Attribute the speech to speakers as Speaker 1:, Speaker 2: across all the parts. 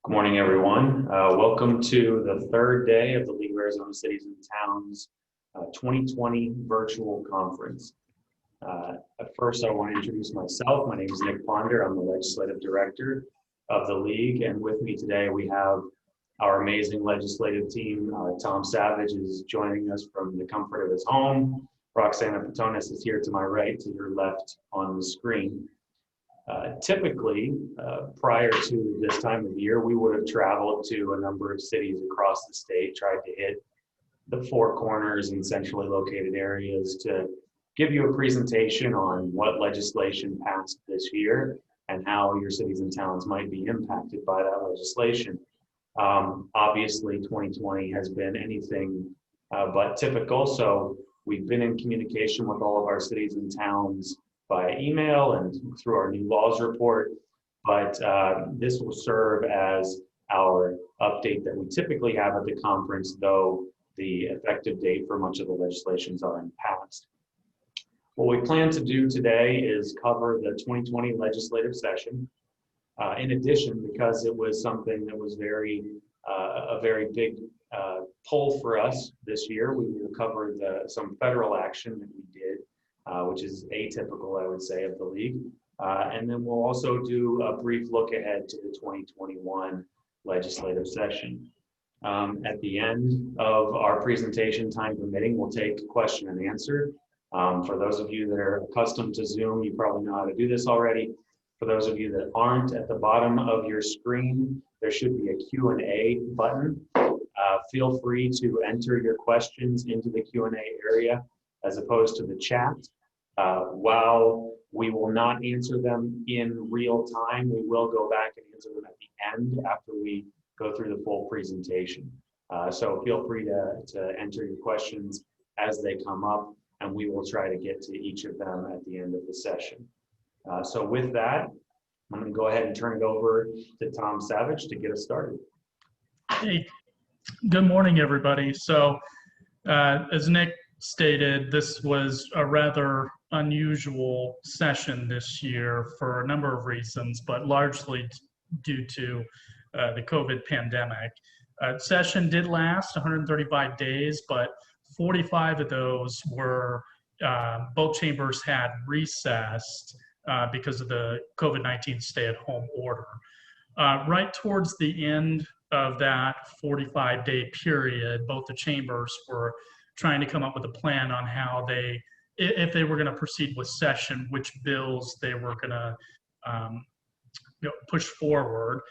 Speaker 1: Good morning, everyone. Welcome to the third day of the League of Arizona Cities and Towns 2020 virtual conference. At first, I want to introduce myself. My name is Nick Ponder. I'm the Legislative Director of the League, and with me today we have our amazing legislative team. Tom Savage is joining us from the comfort of his home. Roxana Patonis is here to my right, to your left on the screen. Typically, prior to this time of year, we would have traveled to a number of cities across the state, tried to hit the four corners and centrally located areas to give you a presentation on what legislation passed this year and how your cities and towns might be impacted by that legislation. Obviously, 2020 has been anything but typical, so we've been in communication with all of our cities and towns by email and through our new laws report, but this will serve as our update that we typically have at the conference, though the effective date for much of the legislation is already passed. What we plan to do today is cover the 2020 legislative session. In addition, because it was something that was a very big pull for us this year, we will cover some federal action that we did, which is atypical, I would say, of the League. And then we'll also do a brief look ahead to the 2021 legislative session. At the end of our presentation, time permitting, we'll take question and answer. For those of you that are accustomed to Zoom, you probably know how to do this already. For those of you that aren't, at the bottom of your screen, there should be a Q&A button. Feel free to enter your questions into the Q&A area as opposed to the chat. While we will not answer them in real time, we will go back and answer them at the end after we go through the full presentation. So feel free to enter your questions as they come up, and we will try to get to each of them at the end of the session. So with that, I'm going to go ahead and turn it over to Tom Savage to get us started.
Speaker 2: Hey, good morning, everybody. So as Nick stated, this was a rather unusual session this year for a number of reasons, but largely due to the COVID pandemic. Session did last 135 days, but 45 of those were, both chambers had recessed because of the COVID-19 stay-at-home order. Right towards the end of that 45-day period, both the chambers were trying to come up with a plan on how they, if they were going to proceed with session, which bills they were going to push forward.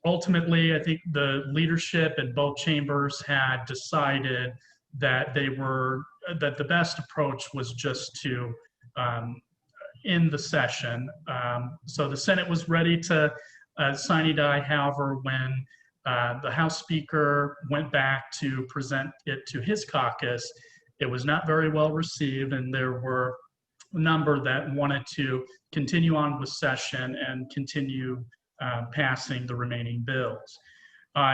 Speaker 2: Ultimately, I think the leadership in both chambers had decided that that the best approach was just to end the session. So the Senate was ready to sine die. However, when the House Speaker went back to present it to his caucus, it was not very well received, and there were a number that wanted to continue on with session and continue passing the remaining bills.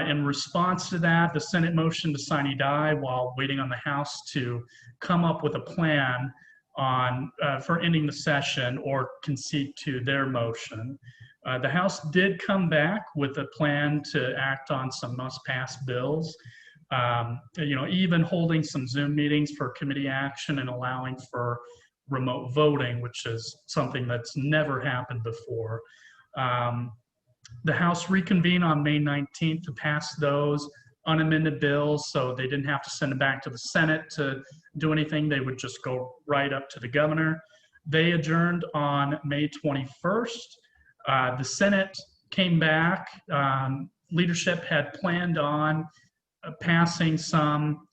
Speaker 2: In response to that, the Senate motioned to sine die while waiting on the House to come up with a plan on for ending the session or concede to their motion. The House did come back with a plan to act on some must-pass bills, even holding some Zoom meetings for committee action and allowing for remote voting, which is something that's never happened before. The House reconvened on May 19th to pass those unamended bills, so they didn't have to send them back to the Senate to do anything. They would just go right up to the governor. They adjourned on May 21st. The Senate came back. Leadership had planned on passing some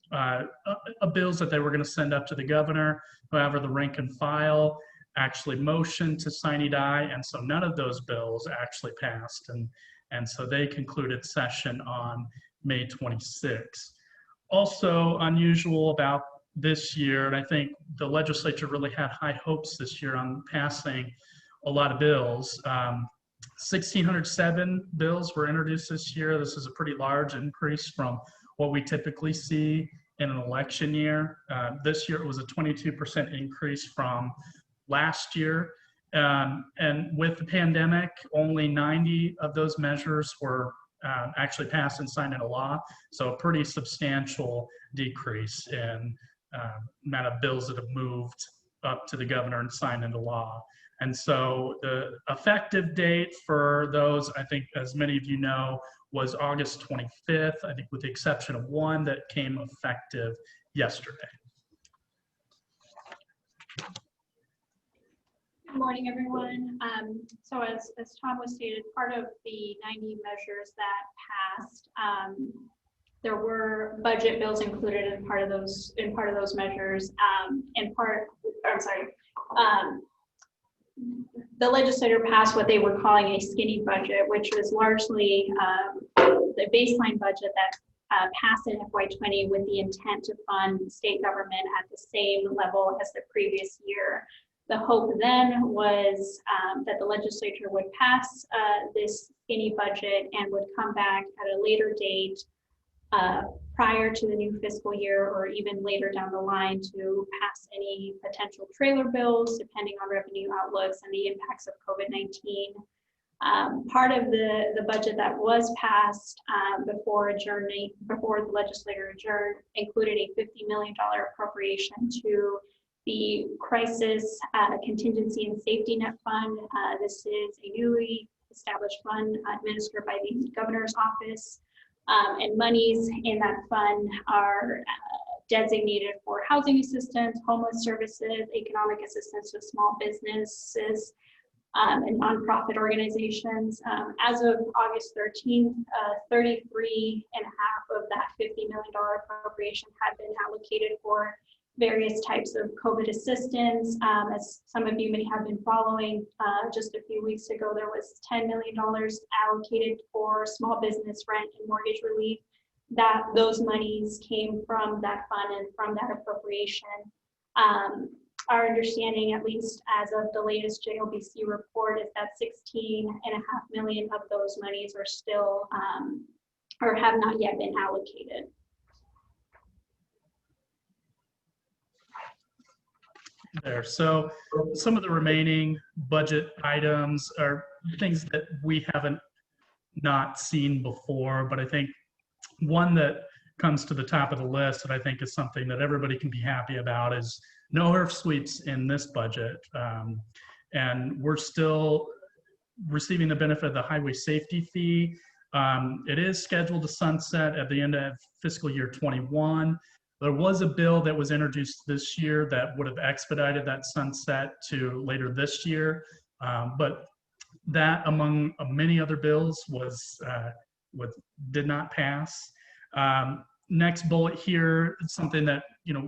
Speaker 2: bills that they were going to send up to the governor. However, the rank and file actually motioned to sine die, and so none of those bills actually passed, and so they concluded session on May 26th. Also unusual about this year, and I think the legislature really had high hopes this year on passing a lot of bills. 1,607 bills were introduced this year. This is a pretty large increase from what we typically see in an election year. This year it was a 22% increase from last year, And with the pandemic, only 90 of those measures were actually passed and signed into law. So a pretty substantial decrease in amount of bills that have moved up to the governor and signed into law. And so the effective date for those, I think, as many of you know, was August 25th, I think with the exception of one that came effective yesterday.
Speaker 3: Good morning, everyone. So as Tom was stated, part of the 90 measures that passed, there were budget bills included in part of those measures. The legislature passed what they were calling a skinny budget, which was largely the baseline budget that passed in FY20 with the intent to fund state government at the same level as the previous year. The hope then was that the legislature would pass this skinny budget and would come back at a later date prior to the new fiscal year or even later down the line to pass any potential trailer bills depending on revenue outlooks and the impacts of COVID-19. Part of the budget that was passed before the legislature adjourned included a $50 million appropriation to the Crisis Contingency and Safety Net Fund. This is a newly established fund administered by the governor's office, and monies in that fund are designated for housing assistance, homeless services, economic assistance to small businesses, and nonprofit organizations. As of August 13th, 33.5 of that $50 million appropriation had been allocated for various types of COVID assistance. As some of you may have been following, just a few weeks ago, there was $10 million allocated for small business rent and mortgage relief. Those monies came from that fund and from that appropriation. Our understanding, at least as of the latest JLBC report, is that $16.5 million of those monies are still or have not yet been allocated.
Speaker 2: There. So some of the remaining budget items are things that we haven't not seen before, but I think one that comes to the top of the list that I think is something that everybody can be happy about is no HERF sweeps in this budget. And we're still receiving the benefit of the highway safety fee. It is scheduled to sunset at the end of fiscal year 21. There was a bill that was introduced this year that would have expedited that sunset to later this year, but that, among many other bills, did not pass. Next bullet here, something that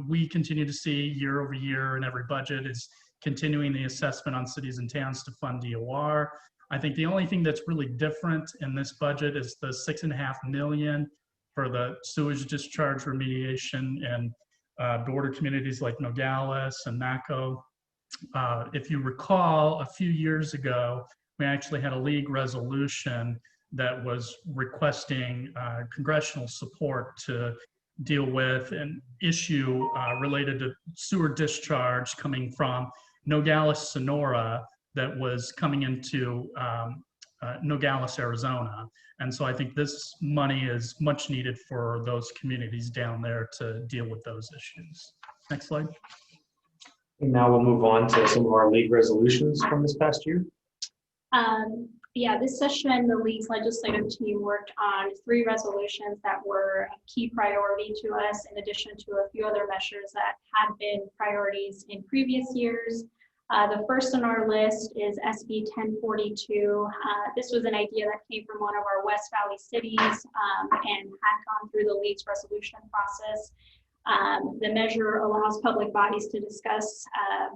Speaker 2: we continue to see year over year in every budget is continuing the assessment on cities and towns to fund DOR. I think the only thing that's really different in this budget is the $6.5 million for the sewage discharge remediation and border communities like Nogales and Naco. If you recall, a few years ago, we actually had a league resolution that was requesting congressional support to deal with an issue related to sewer discharge coming from Nogales, Sonora, that was coming into Nogales, Arizona. And so I think this money is much needed for those communities down there to deal with those issues. Next slide.
Speaker 1: And now we'll move on to some of our league resolutions from this past year.
Speaker 3: Yeah, this session, the league's legislative team worked on 3 resolutions that were a key priority to us, in addition to a few other measures that had been priorities in previous years. The first on our list is SB 1042. This was an idea that came from one of our West Valley cities and had gone through the league's resolution process. The measure allows public bodies to discuss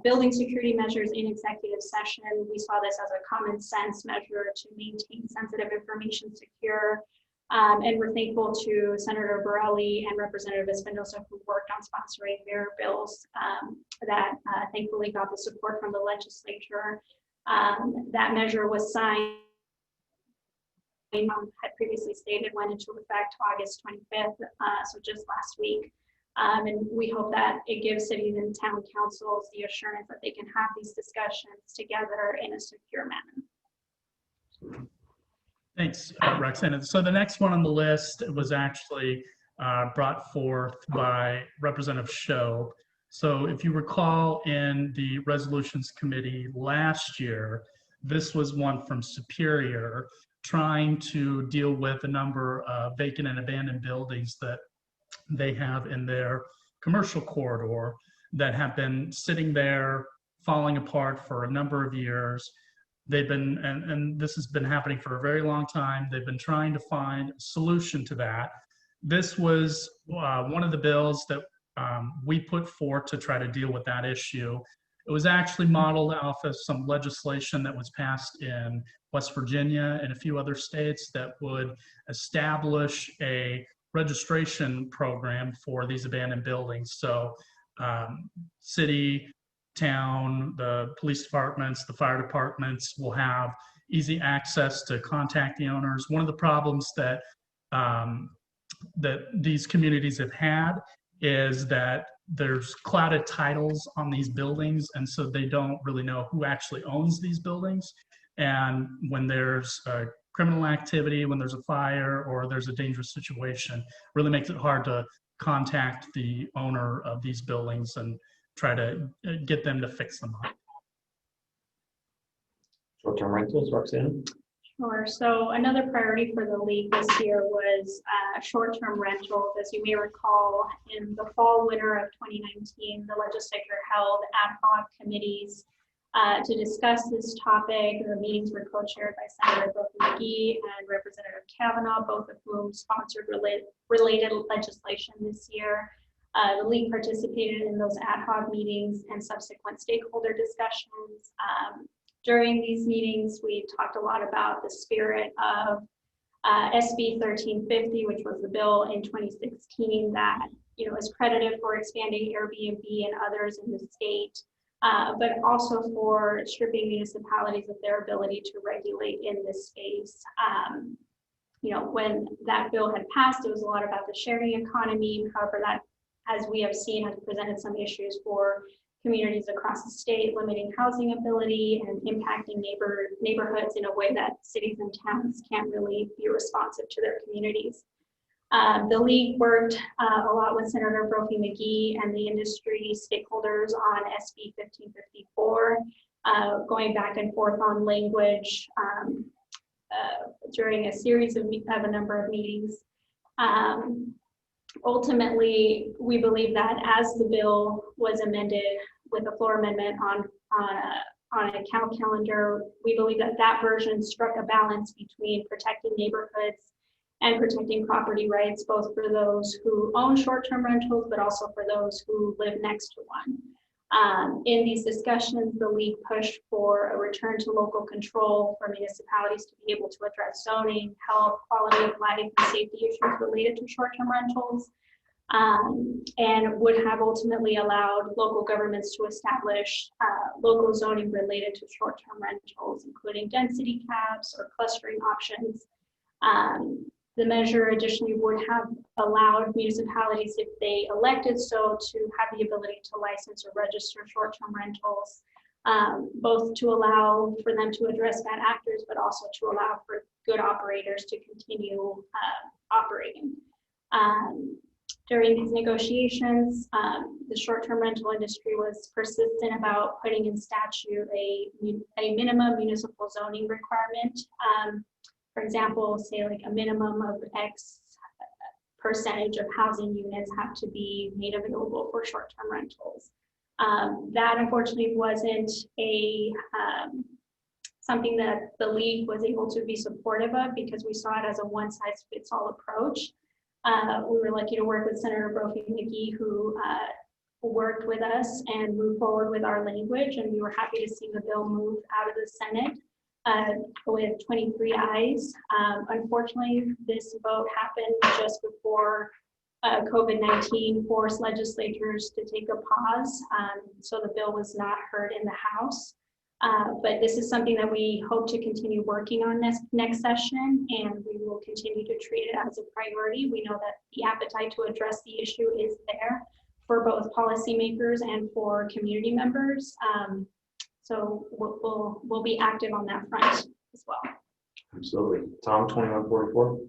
Speaker 3: building security measures in executive session. We saw this as a common sense measure to maintain sensitive information secure. And we're thankful to Senator Borelli and Representative Espinosa, who worked on sponsoring their bills that thankfully got the support from the legislature. That measure was signed, had previously stated, went into effect August 25th, so just last week. And we hope that it gives cities and town councils the assurance that they can have these discussions together in a secure manner.
Speaker 2: Thanks, Roxanne. So the next one on the list was actually brought forth by Representative Show. So if you recall, in the resolutions committee last year, this was one from Superior trying to deal with a number of vacant and abandoned buildings that they have in their commercial corridor that have been sitting there falling apart for a number of years. They've been, and this has been happening for a very long time. They've been trying to find a solution to that. This was one of the bills that we put forth to try to deal with that issue. It was actually modeled off of some legislation that was passed in West Virginia and a few other states that would establish a registration program for these abandoned buildings. So city, town, the police departments, the fire departments will have easy access to contact the owners. One of the problems that that these communities have had is that there's clouded titles on these buildings, and so they don't really know who actually owns these buildings. And when there's a criminal activity, when there's a fire or there's a dangerous situation, really makes it hard to contact the owner of these buildings and try to get them to fix them up.
Speaker 1: Short-term rentals, Roxanne?
Speaker 3: Sure. So another priority for the league this year was short-term rentals. As you may recall, in the fall, winter of 2019, the legislature held ad hoc committees to discuss this topic. The meetings were co-chaired by Senator Brophy McGee and Representative Kavanaugh, both of whom sponsored related legislation this year. The league participated in those ad hoc meetings and subsequent stakeholder discussions. During these meetings, we talked a lot about the spirit of SB 1350, which was the bill in 2016 that is credited for expanding Airbnb and others in the state, but also for stripping municipalities of their ability to regulate in this space. When that bill had passed, it was a lot about the sharing economy. However, that, as we have seen, has presented some issues for communities across the state, limiting housing ability and impacting neighborhoods in a way that cities and towns can't really be responsive to their communities. The league worked a lot with Senator Brophy McGee and the industry stakeholders on SB 1554, going back and forth on language during a series of a number of meetings. Ultimately, we believe that as the bill was amended with a floor amendment on a cow calendar, we believe that that version struck a balance between protecting neighborhoods and protecting property rights, both for those who own short-term rentals, but also for those who live next to one. In these discussions, the league pushed for a return to local control for municipalities to be able to address zoning, health, quality of life, and safety issues related to short-term rentals, and would have ultimately allowed local governments to establish local zoning related to short-term rentals, including density caps or clustering options. The measure additionally would have allowed municipalities, if they elected so, to have the ability to license or register short-term rentals, both to allow for them to address bad actors, but also to allow for good operators to continue operating. During these negotiations, the short-term rental industry was persistent about putting in statute a minimum municipal zoning requirement. For example, say like a minimum of X percentage of housing units have to be made available for short-term rentals. That unfortunately wasn't something that the league was able to be supportive of, because we saw it as a one-size-fits-all approach. We were lucky to work with Senator Brophy McGee, who worked with us and moved forward with our language, and we were happy to see the bill move out of the Senate with 23 ayes. Unfortunately, this vote happened just before COVID-19 forced legislatures to take a pause, so the bill was not heard in the House. But this is something that we hope to continue working on this next session, and we will continue to treat it as a priority. We know that the appetite to address the issue is there for both policymakers and for community members. So we'll be active on that front as well.
Speaker 1: Absolutely. Tom, 2144.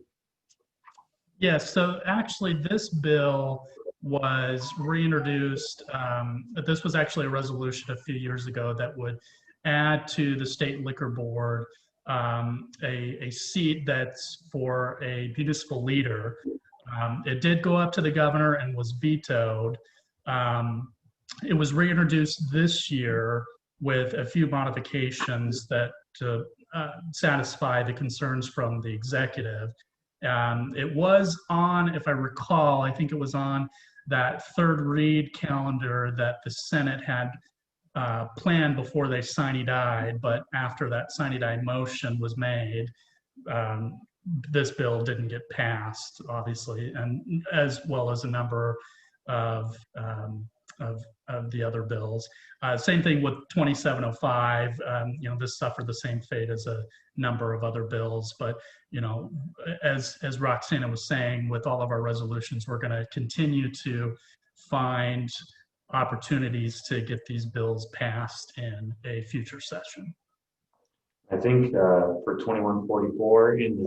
Speaker 2: Yes, so actually this bill was reintroduced. This was actually a resolution a few years ago that would add to the state liquor board a seat that's for a municipal leader. It did go up to the governor and was vetoed. It was reintroduced this year with a few modifications that to satisfy the concerns from the executive. It was on, if I recall, I think it was on that third read calendar that the Senate had planned before they sine-died, but after that sine-die motion was made, this bill didn't get passed, obviously, and as well as a number of the other bills. Same thing with 2705. You know, this suffered the same fate as a number of other bills. But you know, as Roxana was saying, with all of our resolutions, we're going to continue to find opportunities to get these bills passed in a future session.
Speaker 1: I think for 2144, in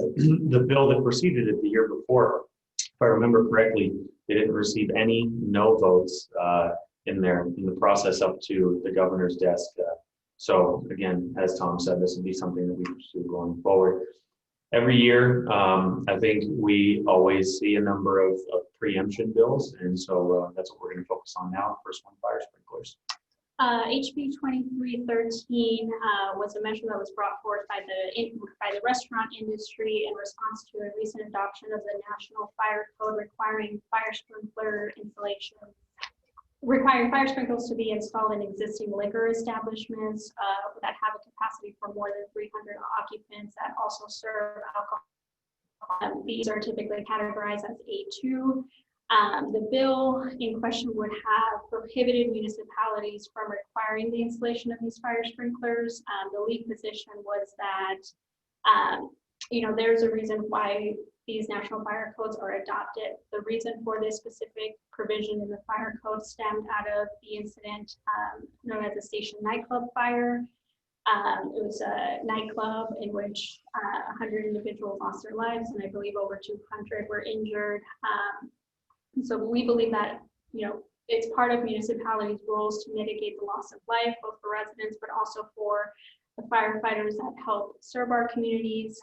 Speaker 1: the bill that preceded it the year before, if I remember correctly, they didn't receive any no votes in the process up to the governor's desk. So again, as Tom said, this would be something that we pursue going forward. Every year, I think we always see a number of preemption bills, and so that's what we're going to focus on now. First one, fire sprinklers.
Speaker 3: HB 2313 was a measure that was brought forth by the restaurant industry in response to a recent adoption of the National Fire Code requiring fire sprinklers to be installed in existing liquor establishments that have a capacity for more than 300 occupants that also serve alcohol. These are typically categorized as A2. The bill in question would have prohibited municipalities from requiring the installation of these fire sprinklers. The lead position was that, you know, there's a reason why these national fire codes are adopted. The reason for this specific provision in the fire code stemmed out of the incident known as the Station nightclub fire. It was a nightclub in which 100 individuals lost their lives, and I believe over 200 were injured. So we believe that, you know, it's part of municipalities' roles to mitigate the loss of life, both for residents, but also for the firefighters that help serve our communities.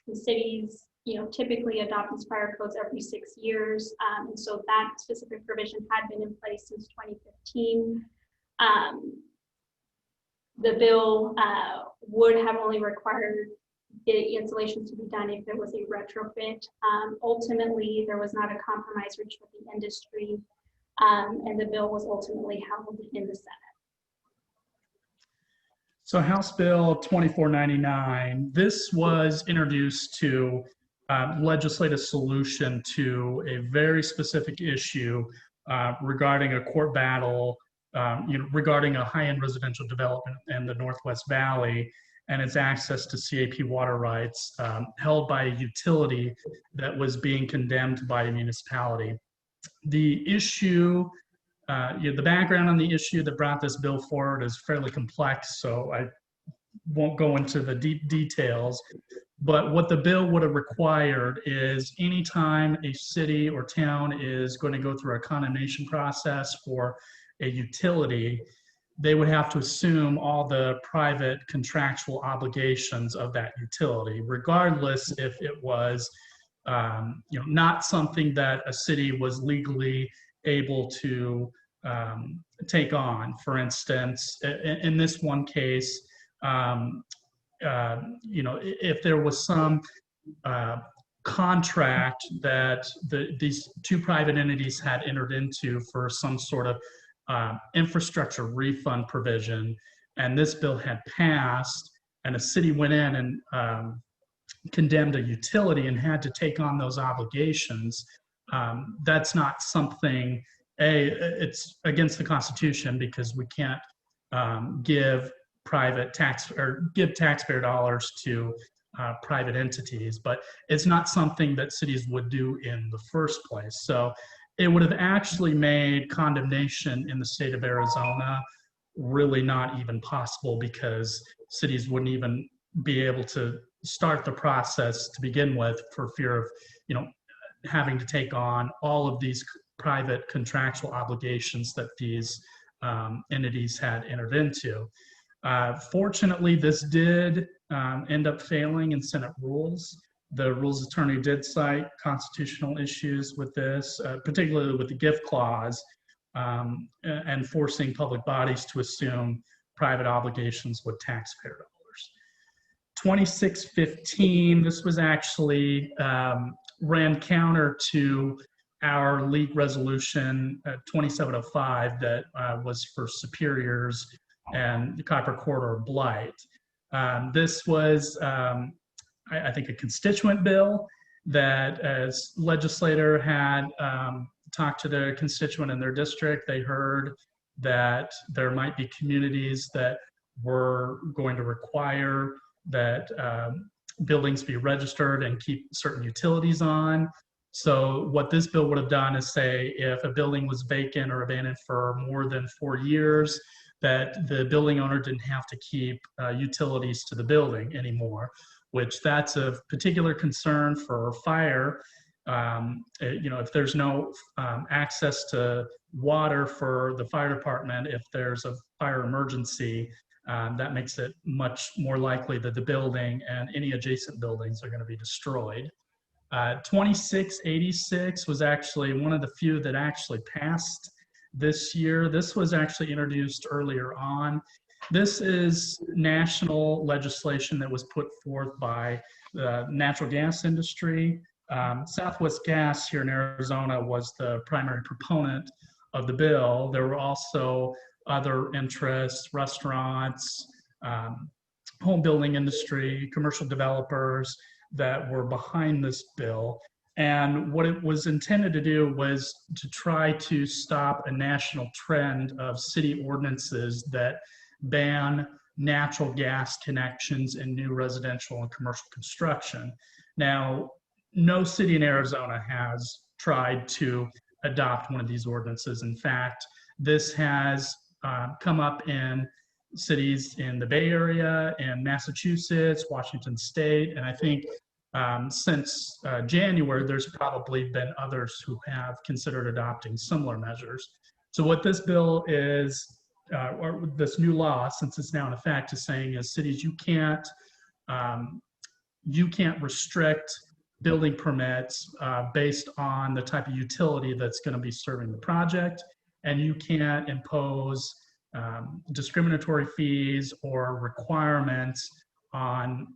Speaker 3: The cities, you know, typically adopt these fire codes every 6 years. And so that specific provision had been in place since 2015. The bill would have only required the installation to be done if there was a retrofit. Ultimately, there was not a compromise reached with the industry, and the bill was ultimately held in the Senate.
Speaker 2: So House Bill 2499, this was introduced to legislate a solution to a very specific issue regarding a court battle, you know, regarding a high-end residential development in the Northwest Valley and its access to CAP water rights held by a utility that was being condemned by a municipality. The issue, the background on the issue that brought this bill forward is fairly complex, so I won't go into the deep details. But what the bill would have required is anytime a city or town is going to go through a condemnation process for a utility, they would have to assume all the private contractual obligations of that utility, regardless if it was you know, not something that a city was legally able to take on. For instance, in this one case, you know, if there was some contract that these two private entities had entered into for some sort of infrastructure refund provision, and this bill had passed, and a city went in and condemned a utility and had to take on those obligations, that's not something, it's against the Constitution because we can't give private tax or give taxpayer dollars to private entities, but it's not something that cities would do in the first place. So it would have actually made condemnation in the state of Arizona really not even possible, because cities wouldn't even be able to start the process to begin with for fear of, having to take on all of these private contractual obligations that these entities had entered into. Fortunately, this did end up failing in Senate rules. The rules attorney did cite constitutional issues with this, particularly with the gift clause, and forcing public bodies to assume private obligations with taxpayer dollars. 2615, this was actually ran counter to our league resolution 2705 that was for superiors and the Copper Corridor blight. This was, I think, a constituent bill that, as legislator had talked to their constituent in their district, they heard that there might be communities that were going to require that buildings be registered and keep certain utilities on. So what this bill would have done is say, if a building was vacant or abandoned for more than 4 years, that the building owner didn't have to keep utilities to the building anymore, which that's of particular concern for fire. If there's no access to water for the fire department, if there's a fire emergency, that makes it much more likely that the building and any adjacent buildings are going to be destroyed. 2686 was actually one of the few that actually passed this year. This was actually introduced earlier on. This is national legislation that was put forth by the natural gas industry. Southwest Gas here in Arizona was the primary proponent of the bill. There were also other interests, restaurants, home building industry, commercial developers that were behind this bill. And what it was intended to do was to try to stop a national trend of city ordinances that ban natural gas connections in new residential and commercial construction. Now, no city in Arizona has tried to adopt one of these ordinances. In fact, this has come up in cities in the Bay Area, in Massachusetts, Washington State, and I think since January, there's probably been others who have considered adopting similar measures. So what this bill is, or this new law, since it's now in effect, is saying is cities, you can't restrict building permits based on the type of utility that's going to be serving the project, and you can't impose discriminatory fees or requirements on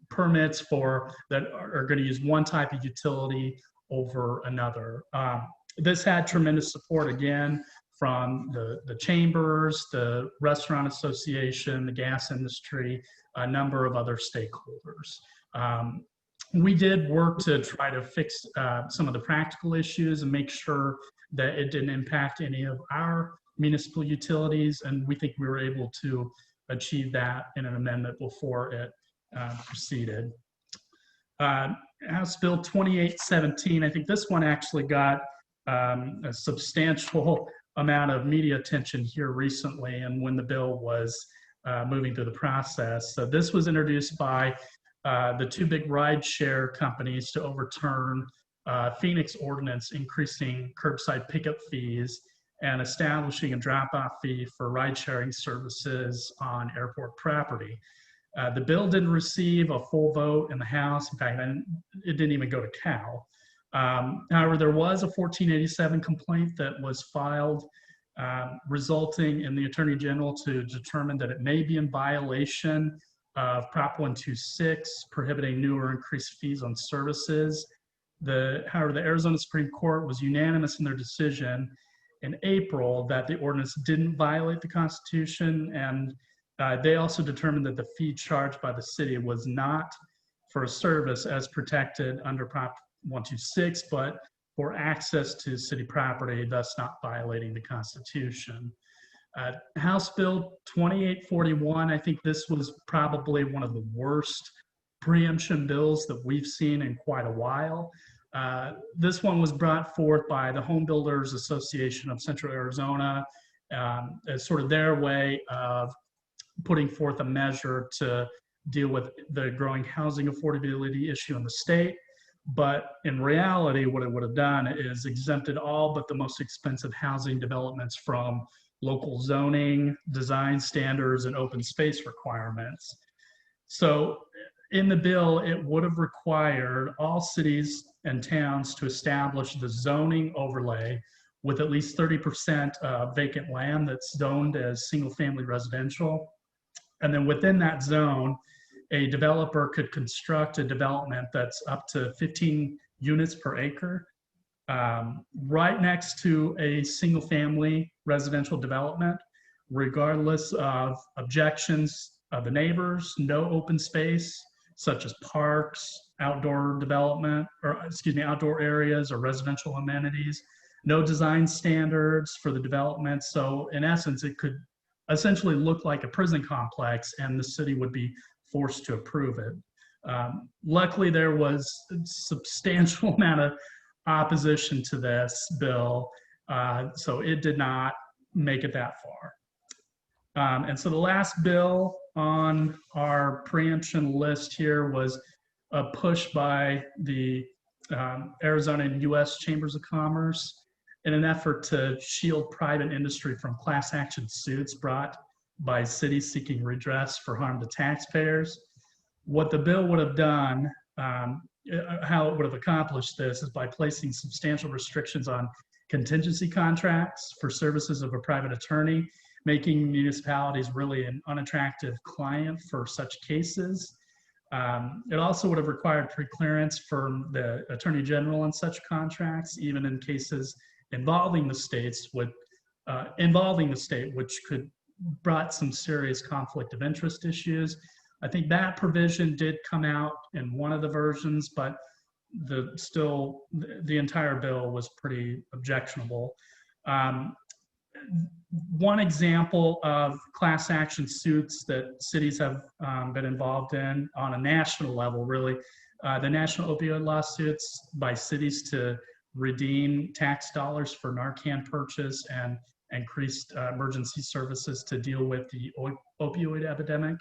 Speaker 2: permits that are going to use one type of utility over another. This had tremendous support, again, from the chambers, the restaurant association, the gas industry, a number of other stakeholders. We did work to try to fix some of the practical issues and make sure that it didn't impact any of our municipal utilities, and we think we were able to achieve that in an amendment before it proceeded. House Bill 2817, I think this one actually got a substantial amount of media attention here recently, and when the bill was moving through the process. So this was introduced by the two big rideshare companies to overturn Phoenix ordinance increasing curbside pickup fees and establishing a drop-off fee for ride-sharing services on airport property. The bill didn't receive a full vote in the House. In fact, it didn't even go to Cal. However, there was a 1487 complaint that was filed, resulting in the Attorney General to determine that it may be in violation of Prop 126, prohibiting new or increased fees on services. However, the Arizona Supreme Court was unanimous in their decision in April that the ordinance didn't violate the Constitution, and they also determined that the fee charged by the city was not for a service as protected under Prop 126, but for access to city property, thus not violating the Constitution. House Bill 2841, I think this was probably one of the worst preemption bills that we've seen in quite a while. This one was brought forth by the Home Builders Association of Central Arizona as sort of their way of putting forth a measure to deal with the growing housing affordability issue in the state. But in reality, what it would have done is exempted all but the most expensive housing developments from local zoning, design standards, and open space requirements. So in the bill, it would have required all cities and towns to establish the zoning overlay with at least 30% of vacant land that's zoned as single-family residential. And then within that zone, a developer could construct a development that's up to 15 units per acre, right next to a single-family residential development, regardless of objections of the neighbors, no open space, such as parks, outdoor development, or excuse me, outdoor areas or residential amenities, no design standards for the development. So in essence, it could essentially look like a prison complex and the city would be forced to approve it. Luckily, there was a substantial amount of opposition to this bill, so it did not make it that far. And so the last bill on our preemption list here was a push by the Arizona and U.S. Chambers of Commerce in an effort to shield private industry from class action suits brought by cities seeking redress for harm to taxpayers. What the bill would have done, how it would have accomplished this, is by placing substantial restrictions on contingency contracts for services of a private attorney, making municipalities really an unattractive client for such cases. It also would have required preclearance from the Attorney General on such contracts, even in cases involving the states, which could brought some serious conflict of interest issues. I think that provision did come out in one of the versions, but the entire bill was pretty objectionable. One example of class action suits that cities have been involved in on a national level, really, the national opioid lawsuits by cities to redeem tax dollars for Narcan purchase and increased emergency services to deal with the opioid epidemic.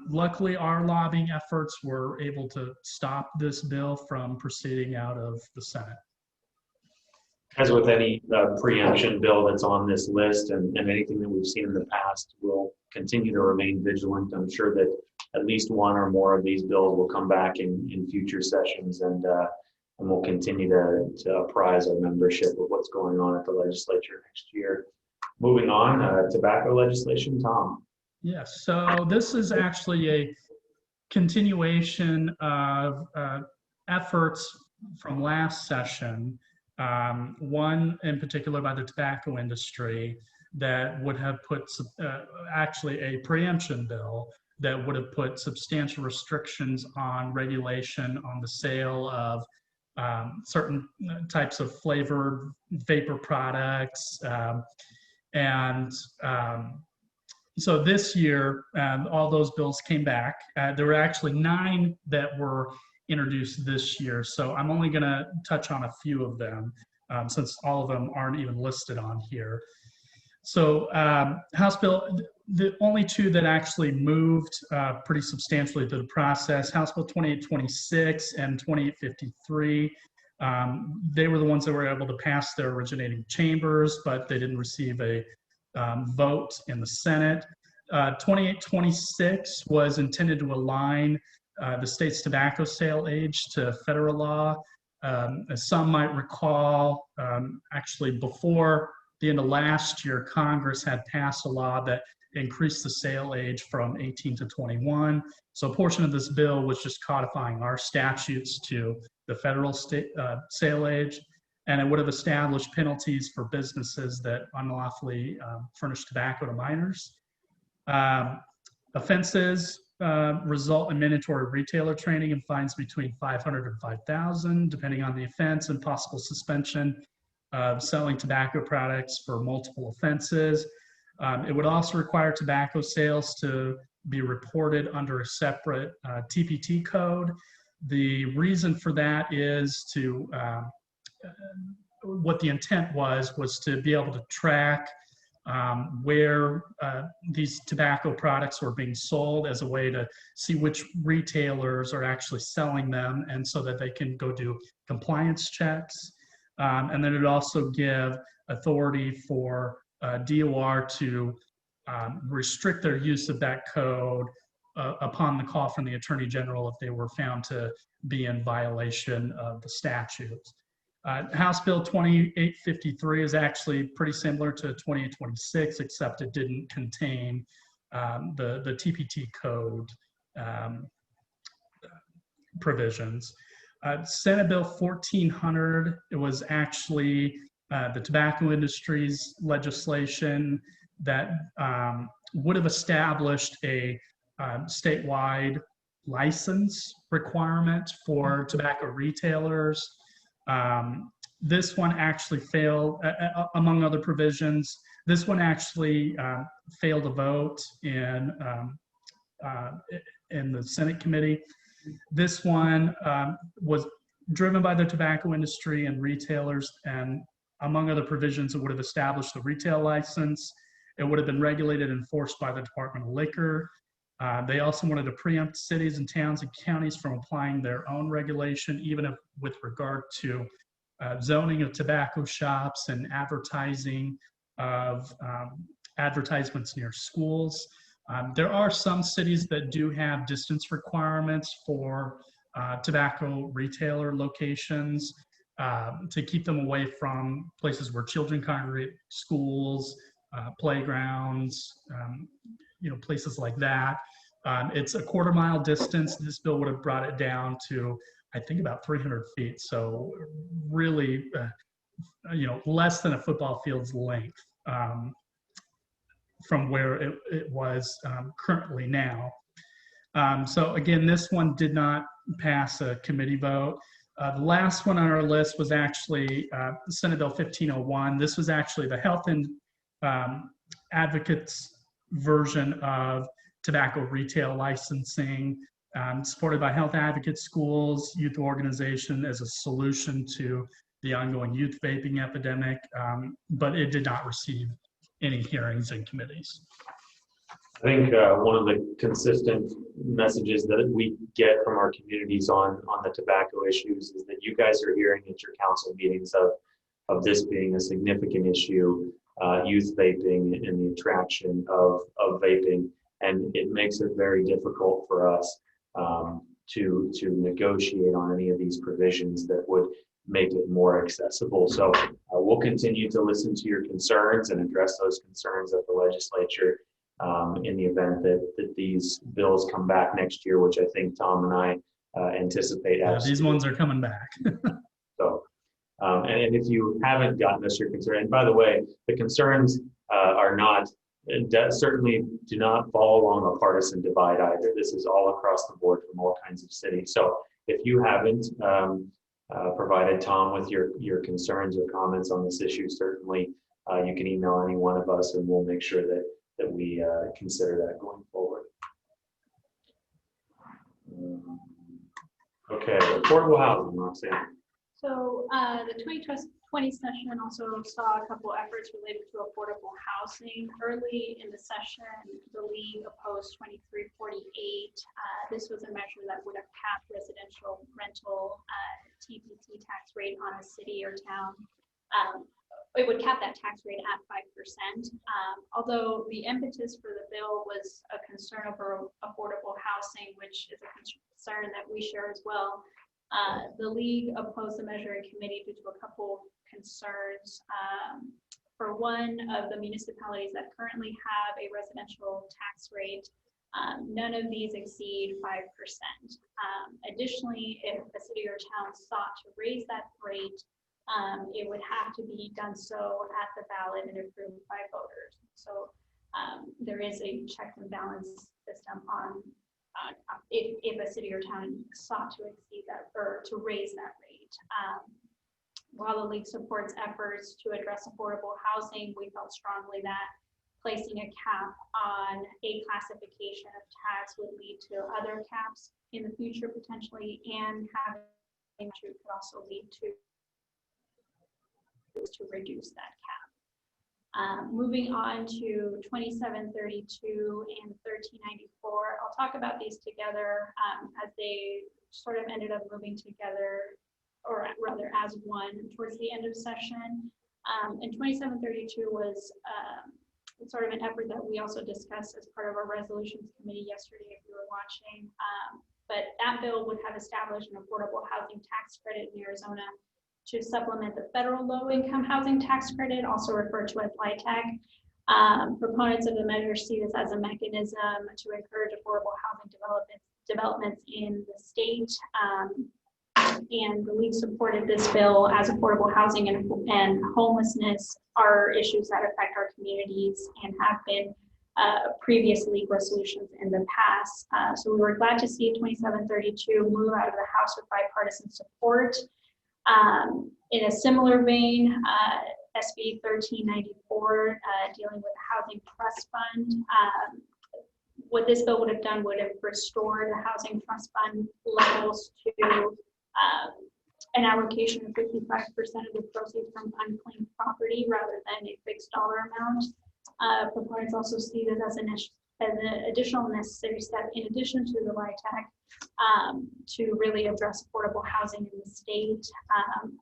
Speaker 2: Luckily, our lobbying efforts were able to stop this bill from proceeding out of the Senate.
Speaker 1: As with any preemption bill that's on this list and anything that we've seen in the past, we'll continue to remain vigilant. I'm sure that at least one or more of these bills will come back in future sessions, and we'll continue to apprise our membership of what's going on at the legislature next year. Moving on, tobacco legislation, Tom.
Speaker 2: Yes, so this is actually a continuation of efforts from last session, one in particular by the tobacco industry that would have put actually a preemption bill that would have put substantial restrictions on regulation on the sale of certain types of flavored vapor products. So this year, all those bills came back. There were actually 9 that were introduced this year. So I'm only going to touch on a few of them since all of them aren't even listed on here. So House Bill, the only 2 that actually moved pretty substantially through the process, House Bill 2826 and 2853, they were the ones that were able to pass their originating chambers, but they didn't receive a vote in the Senate. 2826 was intended to align the state's tobacco sale age to federal law. As some might recall, actually before the end of last year, Congress had passed a law that increased the sale age from 18 to 21. So a portion of this bill was just codifying our statutes to the federal sale age, and it would have established penalties for businesses that unlawfully furnish tobacco to minors. Offenses result in mandatory retailer training and fines between $500 and $5,000, depending on the offense, and possible suspension of selling tobacco products for multiple offenses. It would also require tobacco sales to be reported under a separate TPT code. The reason for that is to, what the intent was to be able to track where these tobacco products were being sold as a way to see which retailers are actually selling them, and so that they can go do compliance checks. And then it also give authority for DOR to restrict their use of that code upon the call from the Attorney General if they were found to be in violation of the statutes. House Bill 2853 is actually pretty similar to 2826, except it didn't contain the TPT code provisions. Senate Bill 1400, it was actually the tobacco industry's legislation that would have established a statewide license requirement for tobacco retailers. This one actually failed, among other provisions. This one actually failed a vote in the Senate committee. This one was driven by the tobacco industry and retailers, and among other provisions, it would have established a retail license. It would have been regulated and enforced by the Department of Liquor. They also wanted to preempt cities and towns and counties from applying their own regulation, even if, with regard to zoning of tobacco shops and advertising of advertisements near schools. There are some cities that do have distance requirements for tobacco retailer locations to keep them away from places where children congregate, schools, playgrounds, places like that. It's a quarter-mile distance. This bill would have brought it down to, I think, about 300 feet. So really, less than a football field's length from where it was currently now. So again, this one did not pass a committee vote. The last one on our list was actually Senate Bill 1501. This was actually the health and advocates version of tobacco retail licensing, supported by health advocates, schools, youth organization as a solution to the ongoing youth vaping epidemic, but it did not receive any hearings in committees.
Speaker 1: I think one of the consistent messages that we get from our communities on the tobacco issues is that you guys are hearing at your council meetings of this being a significant issue, youth vaping and the attraction of vaping, and it makes it very difficult for us to negotiate on any of these provisions that would make it more accessible. So we'll continue to listen to your concerns and address those concerns at the legislature in the event that these bills come back next year, which I think Tom and I anticipate.
Speaker 2: Yeah, these ones are coming back.
Speaker 1: So, and if you haven't gotten us your concern, and by the way, the concerns are not, certainly do not fall along a partisan divide either. This is all across the board from all kinds of cities. So if you haven't provided Tom with your concerns or comments on this issue, certainly you can email any one of us and we'll make sure that we consider that going forward. Okay, affordable housing, Roxanne.
Speaker 3: So the 2020 session also saw a couple efforts related to affordable housing. Early in the session, the League opposed 2348. This was a measure that would have capped residential rental TPT tax rate on a city or town. It would cap that tax rate at 5%. Although the impetus for the bill was a concern over affordable housing, which is a concern that we share as well. The League opposed the measure in committee due to a couple concerns. For one of the municipalities that currently have a residential tax rate, none of these exceed 5%. Additionally, if a city or town sought to raise that rate, it would have to be done so at the ballot and approved by voters. So there is a check and balance system on if a city or town sought to exceed that or to raise that rate. While the League supports efforts to address affordable housing, we felt strongly that placing a cap on a classification of tax would lead to other caps in the future potentially, and having could also lead to reduce that cap. Moving on to 2732 and 1394, I'll talk about these together as they sort of ended up moving together, or rather as one towards the end of session. And 2732 was sort of an effort that we also discussed as part of our resolutions committee yesterday, if you were watching. But that bill would have established an affordable housing tax credit in Arizona to supplement the federal low-income housing tax credit, also referred to as LIHTC. Proponents of the measure see this as a mechanism to encourage affordable housing developments in the state. And the league supported this bill as affordable housing and homelessness are issues that affect our communities and have been previous league resolutions in the past. So we were glad to see 2732 move out of the House with bipartisan support. In a similar vein, SB 1394 dealing with the Housing Trust Fund. What this bill would have done would have restored the Housing Trust Fund levels to an allocation of 55% of the proceeds from unclaimed property rather than a fixed dollar amount. Proponents also see this as an additional necessary step in addition to the LIHTC to really address affordable housing in the state.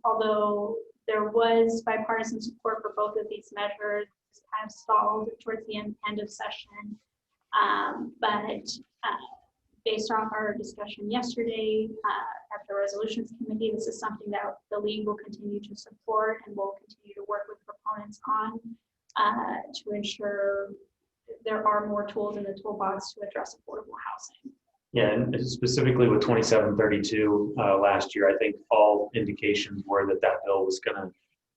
Speaker 3: Although there was bipartisan support for both of these measures, kind of stalled towards the end of session. But based off our discussion yesterday at the resolutions committee, this is something that the league will continue to support and will continue to work with proponents on to ensure there are more tools in the toolbox to address affordable housing.
Speaker 1: Yeah, and specifically with 2732 last year, I think all indications were that that bill was going to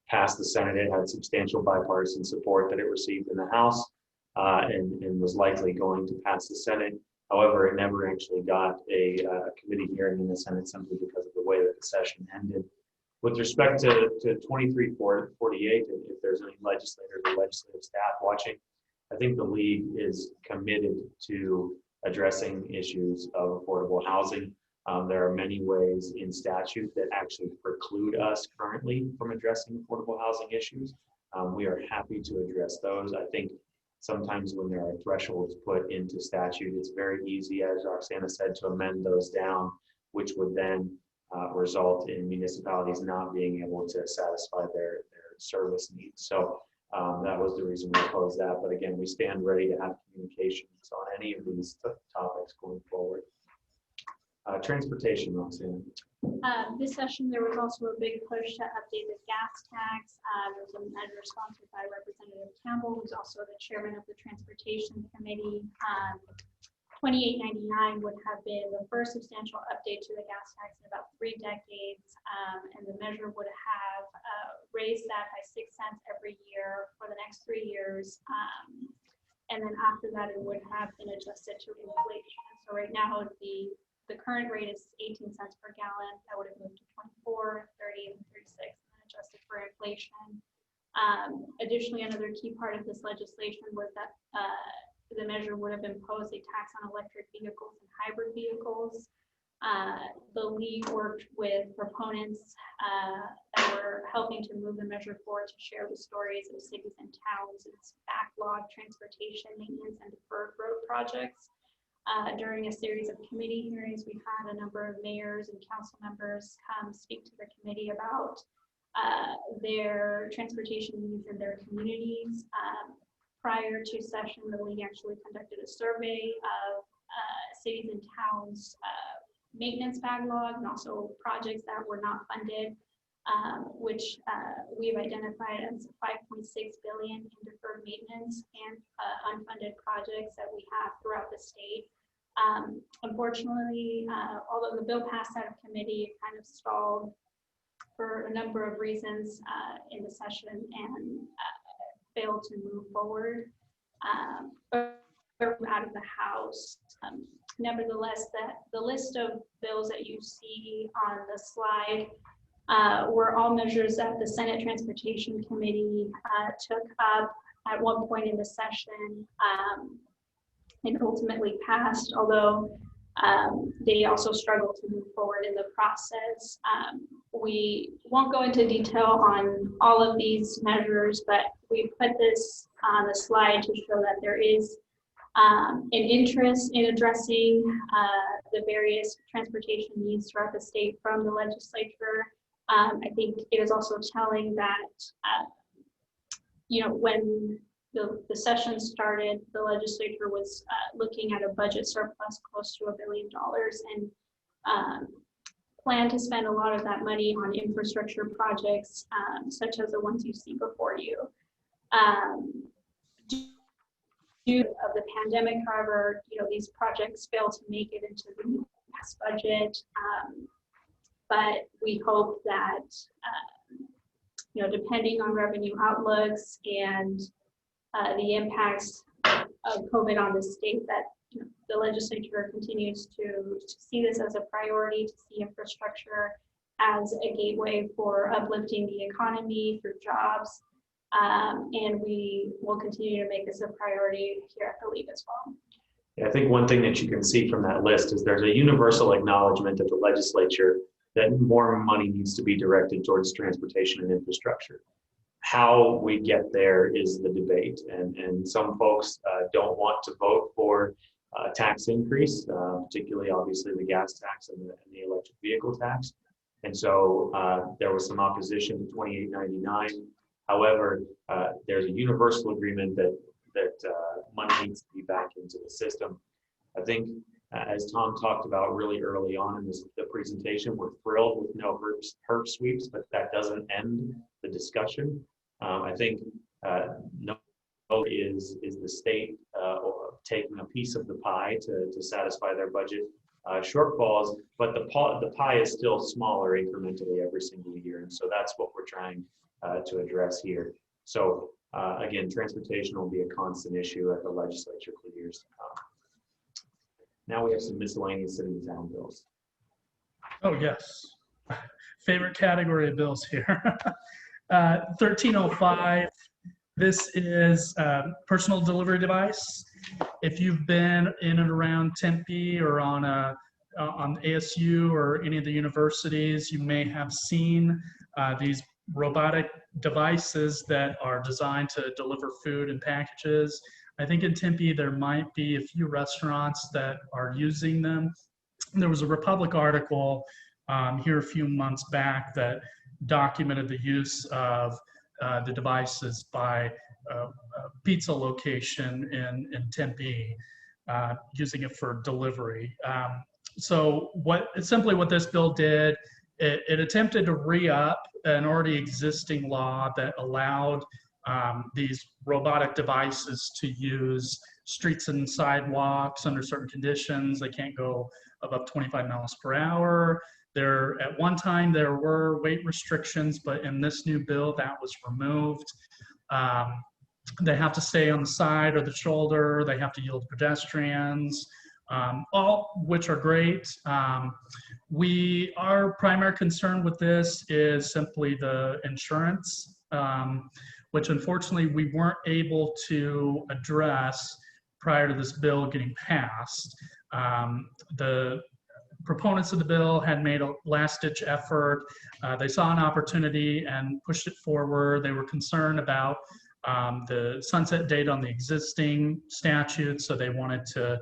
Speaker 1: pass the Senate. It had substantial bipartisan support that it received in the House and was likely going to pass the Senate. However, it never actually got a committee hearing in the Senate simply because of the way that the session ended. With respect to 2348, if there's any legislators or legislative staff watching, I think the league is committed to addressing issues of affordable housing. There are many ways in statute that actually preclude us currently from addressing affordable housing issues. We are happy to address those. I think sometimes when there are thresholds put into statute, it's very easy, as Roxana said, to amend those down, which would then result in municipalities not being able to satisfy their service needs. So that was the reason we opposed that. But again, we stand ready to have communications on any of these topics going forward. Transportation, Roxana.
Speaker 3: This session, there was also a big push to update the gas tax. There was a measure sponsored by Representative Campbell, who's also the chairman of the Transportation Committee. 2899 would have been the first substantial update to the gas tax in about 3 decades, and the measure would have raised that by 6 cents every year for the next 3 years. And then after that, it would have been adjusted to inflation. So right now, the current rate is 18 cents per gallon. That would have moved to 24, 30, and 36, and then adjusted for inflation. Additionally, another key part of this legislation was that the measure would have imposed a tax on electric vehicles and hybrid vehicles. The league worked with proponents that were helping to move the measure forward to share the stories of cities and towns, its backlog, transportation, maintenance, and deferred road projects. During a series of committee hearings, we had a number of mayors and council members come speak to the committee about their transportation needs in their communities. Prior to session, the league actually conducted a survey of cities and towns' maintenance backlog and also projects that were not funded, which we've identified as 5.6 billion in deferred maintenance and unfunded projects that we have throughout the state. Unfortunately, although the bill passed out of committee, it kind of stalled for a number of reasons in the session and failed to move forward out of the House. Nevertheless, the list of bills that you see on the slide were all measures that the Senate Transportation Committee took up at one point in the session and ultimately passed, although they also struggled to move forward in the process. We won't go into detail on all of these measures, but we put this on the slide to show that there is an interest in addressing the various transportation needs throughout the state from the legislature. I think it is also telling that, when the session started, the legislature was looking at a budget surplus close to $1 billion and plan to spend a lot of that money on infrastructure projects, such as the ones you see before you. Due to the pandemic, however, these projects failed to make it into the past budget. But we hope that, depending on revenue outlooks and the impacts of COVID on the state, that the legislature continues to see this as a priority, to see infrastructure as a gateway for uplifting the economy through jobs. And we will continue to make this a priority here at the League as well.
Speaker 1: Yeah, I think one thing that you can see from that list is there's a universal acknowledgement at the legislature that more money needs to be directed towards transportation and infrastructure. How we get there is the debate, and some folks don't want to vote for tax increase, particularly obviously the gas tax and the electric vehicle tax. And so there was some opposition to 2899. However, there's a universal agreement that money needs to be back into the system. I think, as Tom talked about really early on in the presentation, we're thrilled with no HERF sweeps, but that doesn't end the discussion. I think no is the state taking a piece of the pie to satisfy their budget shortfalls, but the pie is still smaller incrementally every single year, and so that's what we're trying to address here. So again, transportation will be a constant issue at the legislature for years to come. Now we have some miscellaneous city and town bills.
Speaker 2: Oh, yes. Favorite category of bills here. 1305, this is personal delivery device. If you've been in and around Tempe or on ASU or any of the universities, you may have seen these robotic devices that are designed to deliver food and packages. I think in Tempe, there might be a few restaurants that are using them. There was a Republic article here a few months back that documented the use of the devices by a pizza location in Tempe, using it for delivery. So simply what this bill did, it attempted to re-up an already existing law that allowed these robotic devices to use streets and sidewalks under certain conditions. They can't go above 25 miles per hour. At one time, there were weight restrictions, but in this new bill, that was removed. They have to stay on the side or the shoulder. They have to yield pedestrians, all which are great. Our primary concern with this is simply the insurance, which unfortunately we weren't able to address prior to this bill getting passed. The proponents of the bill had made a last-ditch effort. They saw an opportunity and pushed it forward. They were concerned about the sunset date on the existing statute, so they wanted to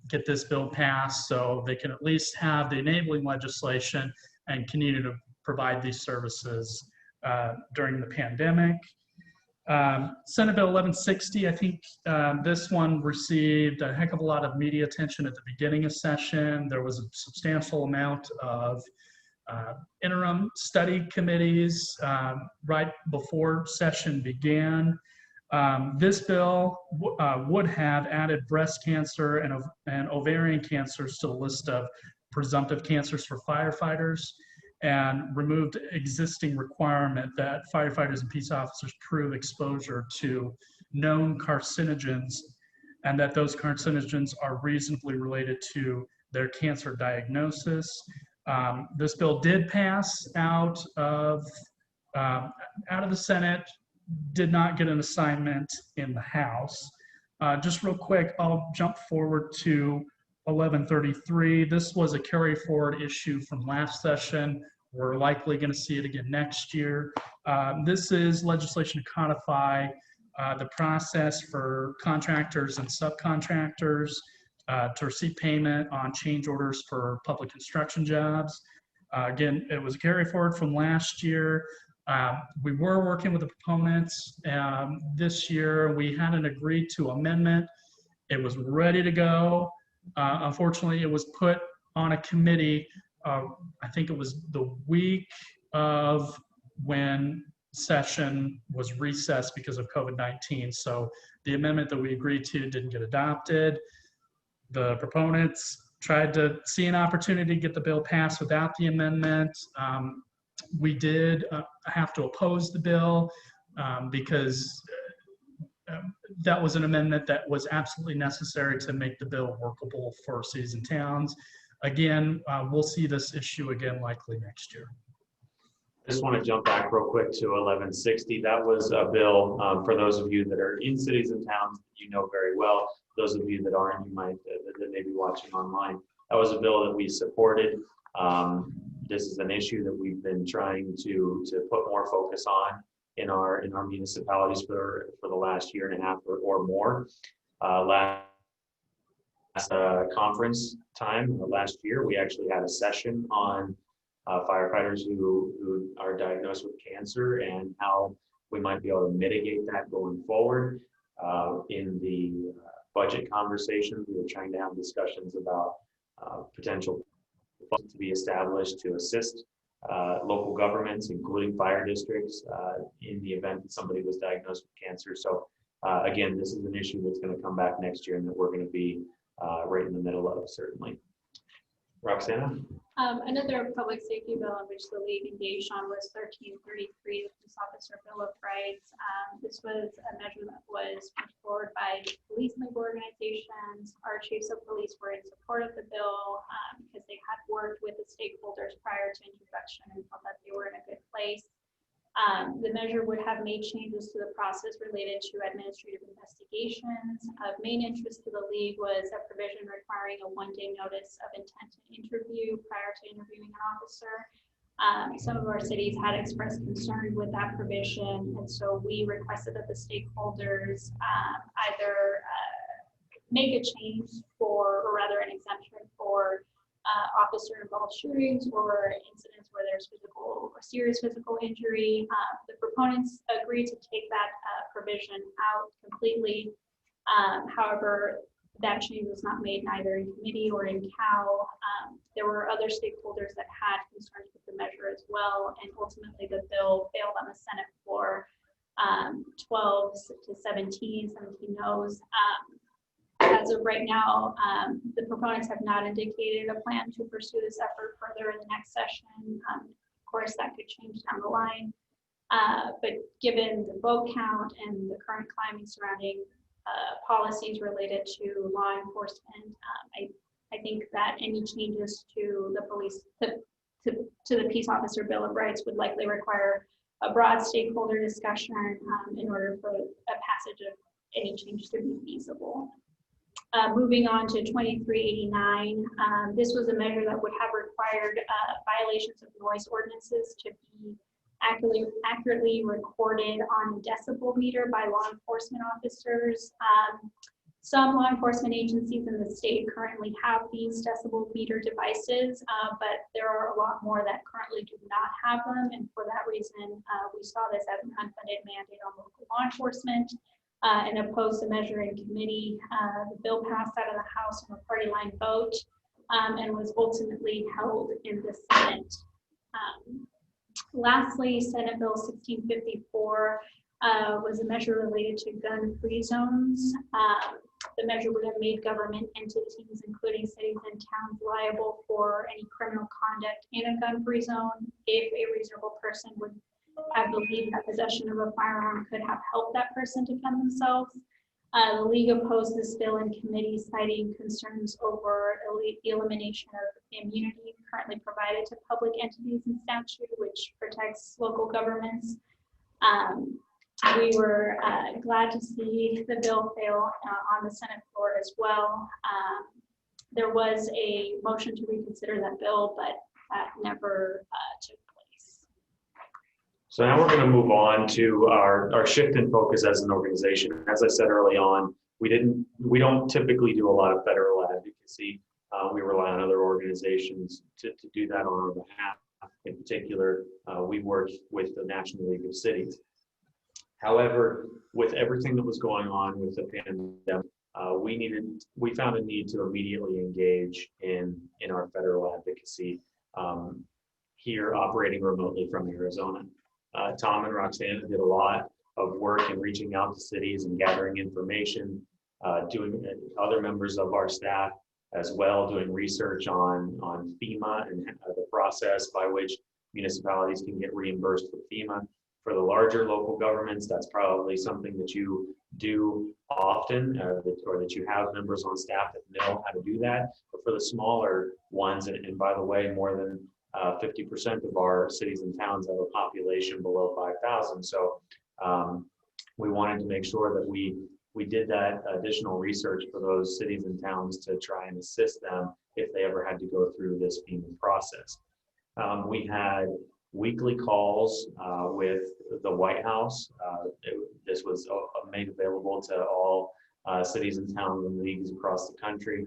Speaker 2: get this bill passed so they can at least have the enabling legislation and continue to provide these services during the pandemic. Senate Bill 1160, I think this one received a heck of a lot of media attention at the beginning of session. There was a substantial amount of interim study committees right before session began. This bill would have added breast cancer and ovarian cancers to the list of presumptive cancers for firefighters, and removed existing requirement that firefighters and peace officers prove exposure to known carcinogens, and that those carcinogens are reasonably related to their cancer diagnosis. This bill did pass out of the Senate did not get an assignment in the House. Just real quick, I'll jump forward to 1133. This was a carry forward issue from last session. We're likely going to see it again next year. This is legislation to codify the process for contractors and subcontractors to receive payment on change orders for public construction jobs. Again, it was a carry forward from last year. We were working with the proponents this year. We had an agreed to amendment. It was ready to go. Unfortunately, it was put on a committee. I think it was the week of when session was recessed because of COVID-19. So the amendment that we agreed to didn't get adopted. The proponents tried to see an opportunity to get the bill passed without the amendment. We did have to oppose the bill because that was an amendment that was absolutely necessary to make the bill workable for cities and towns. Again, we'll see this issue again likely next year.
Speaker 1: I just want to jump back real quick to 1160. That was a bill for those of you that are in cities and towns that you know very well. Those of you that aren't, you might that may be watching online. That was a bill that we supported. This is an issue that we've been trying to put more focus on in our municipalities for the last year and a half or more. Last conference time last year, we actually had a session on firefighters who are diagnosed with cancer and how we might be able to mitigate that going forward. In the budget conversations, we were trying to have discussions about potential funds to be established to assist local governments, including fire districts, in the event that somebody was diagnosed with cancer. So again, this is an issue that's going to come back next year and that we're going to be right in the middle of, certainly. Roxana?
Speaker 3: Another public safety bill in which the League engaged on was 1333, the Police Officer Bill of Rights. This was a measure that was put forward by police league organizations. Our chiefs of police were in support of the bill because they had worked with the stakeholders prior to introduction and felt that they were in a good place. The measure would have made changes to the process related to administrative investigations. Of main interest to the League was a provision requiring a one-day notice of intent to interview prior to interviewing an officer. Some of our cities had expressed concern with that provision, and so we requested that the stakeholders either make a change for, or rather an exemption for officer-involved shootings or incidents where there's physical or serious physical injury. The proponents agreed to take that provision out completely. However, that change was not made neither in committee or in CAL. There were other stakeholders that had concerns with the measure as well, and ultimately the bill failed on the Senate floor 12 to 17 noes. As of right now, the proponents have not indicated a plan to pursue this effort further in the next session. Of course, that could change down the line. But given the vote count and the current climate surrounding policies related to law enforcement, I think that any changes to the police, to the Peace Officer Bill of Rights would likely require a broad stakeholder discussion in order for a passage of any change to be feasible. Moving on to 2389, this was a measure that would have required violations of noise ordinances to be accurately recorded on a decibel meter by law enforcement officers. Some law enforcement agencies in the state currently have these decibel meter devices, but there are a lot more that currently do not have them, and for that reason, we saw this as an unfunded mandate on local law enforcement. And opposed the measure in committee. The bill passed out of the House on a party line vote and was ultimately held in the Senate. Lastly, Senate Bill 1654 was a measure related to gun-free zones. The measure would have made government entities, including cities and towns, liable for any criminal conduct in a gun-free zone if a reasonable person would have believed that possession of a firearm could have helped that person defend themselves. The League opposed this bill in committee, citing concerns over the elimination of immunity currently provided to public entities in statute, which protects local governments. We were glad to see the bill fail on the Senate floor as well. There was a motion to reconsider that bill, but that never took place.
Speaker 1: So now we're going to move on to our shift in focus as an organization. As I said early on, we don't typically do a lot of federal advocacy. We rely on other organizations to do that on our behalf. In particular, we work with the National League of Cities. However, with everything that was going on with the pandemic, we found a need to immediately engage in our federal advocacy here, operating remotely from Arizona. Tom and Roxanne did a lot of work in reaching out to cities and gathering information, doing other members of our staff as well, doing research on FEMA and the process by which municipalities can get reimbursed for FEMA. For the larger local governments, that's probably something that you do often, or that you have members on staff that know how to do that. But for the smaller ones, and by the way, more than 50% of our cities and towns have a population below 5,000. So we wanted to make sure that we did that additional research for those cities and towns to try and assist them if they ever had to go through this FEMA process. We had weekly calls with the White House. This was made available to all cities and towns and leagues across the country.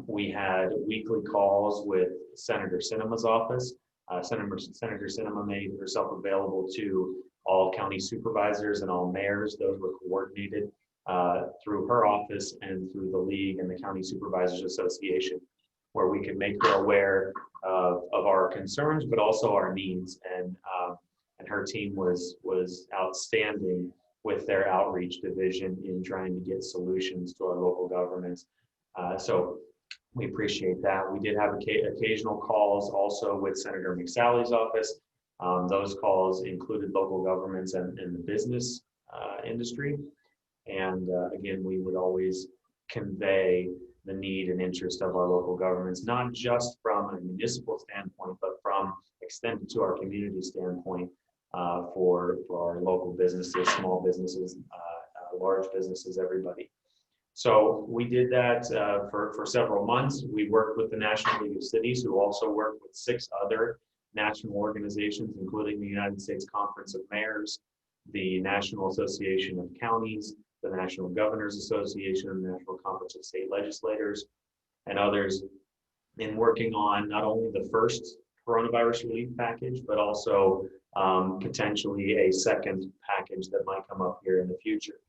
Speaker 1: We had weekly calls with Senator Sinema's office. Senator Sinema made herself available to all county supervisors and all mayors. Those were coordinated through her office and through the league and the County Supervisors Association, where we could make her aware of our concerns, but also our needs. And her team was outstanding with their outreach division in trying to get solutions to our local governments. So we appreciate that. We did have occasional calls also with Senator McSally's office. Those calls included local governments and the business industry. And again, we would always convey the need and interest of our local governments, not just from a municipal standpoint, but from extended to our community standpoint for our local businesses, small businesses, large businesses, everybody. So we did that for several months. We worked with the National League of Cities, who also worked with 6 other national organizations, including the United States Conference of Mayors, the National Association of Counties, the National Governors Association, the National Conference of State Legislators, and others, in working on not only the first coronavirus relief package, but also potentially a second package that might come up here in the future.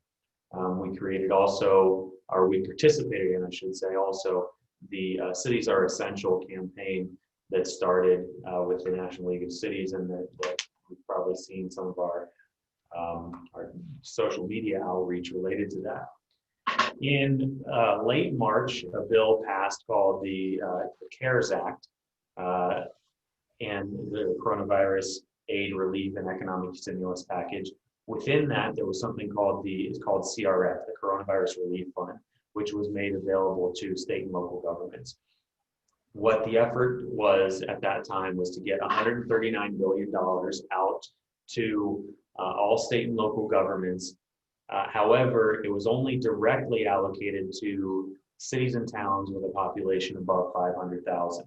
Speaker 1: We created also, or we participated in, I should say, also the Cities Are Essential campaign that started with the National League of Cities, and that we've probably seen some of our social media outreach related to that. In late March, a bill passed called the CARES Act and the Coronavirus Aid, Relief, and Economic Stimulus Package. Within that, there was something called CRF, the Coronavirus Relief Fund, which was made available to state and local governments. What the effort was at that time was to get $139 billion out to all state and local governments. However, it was only directly allocated to cities and towns with a population above 500,000.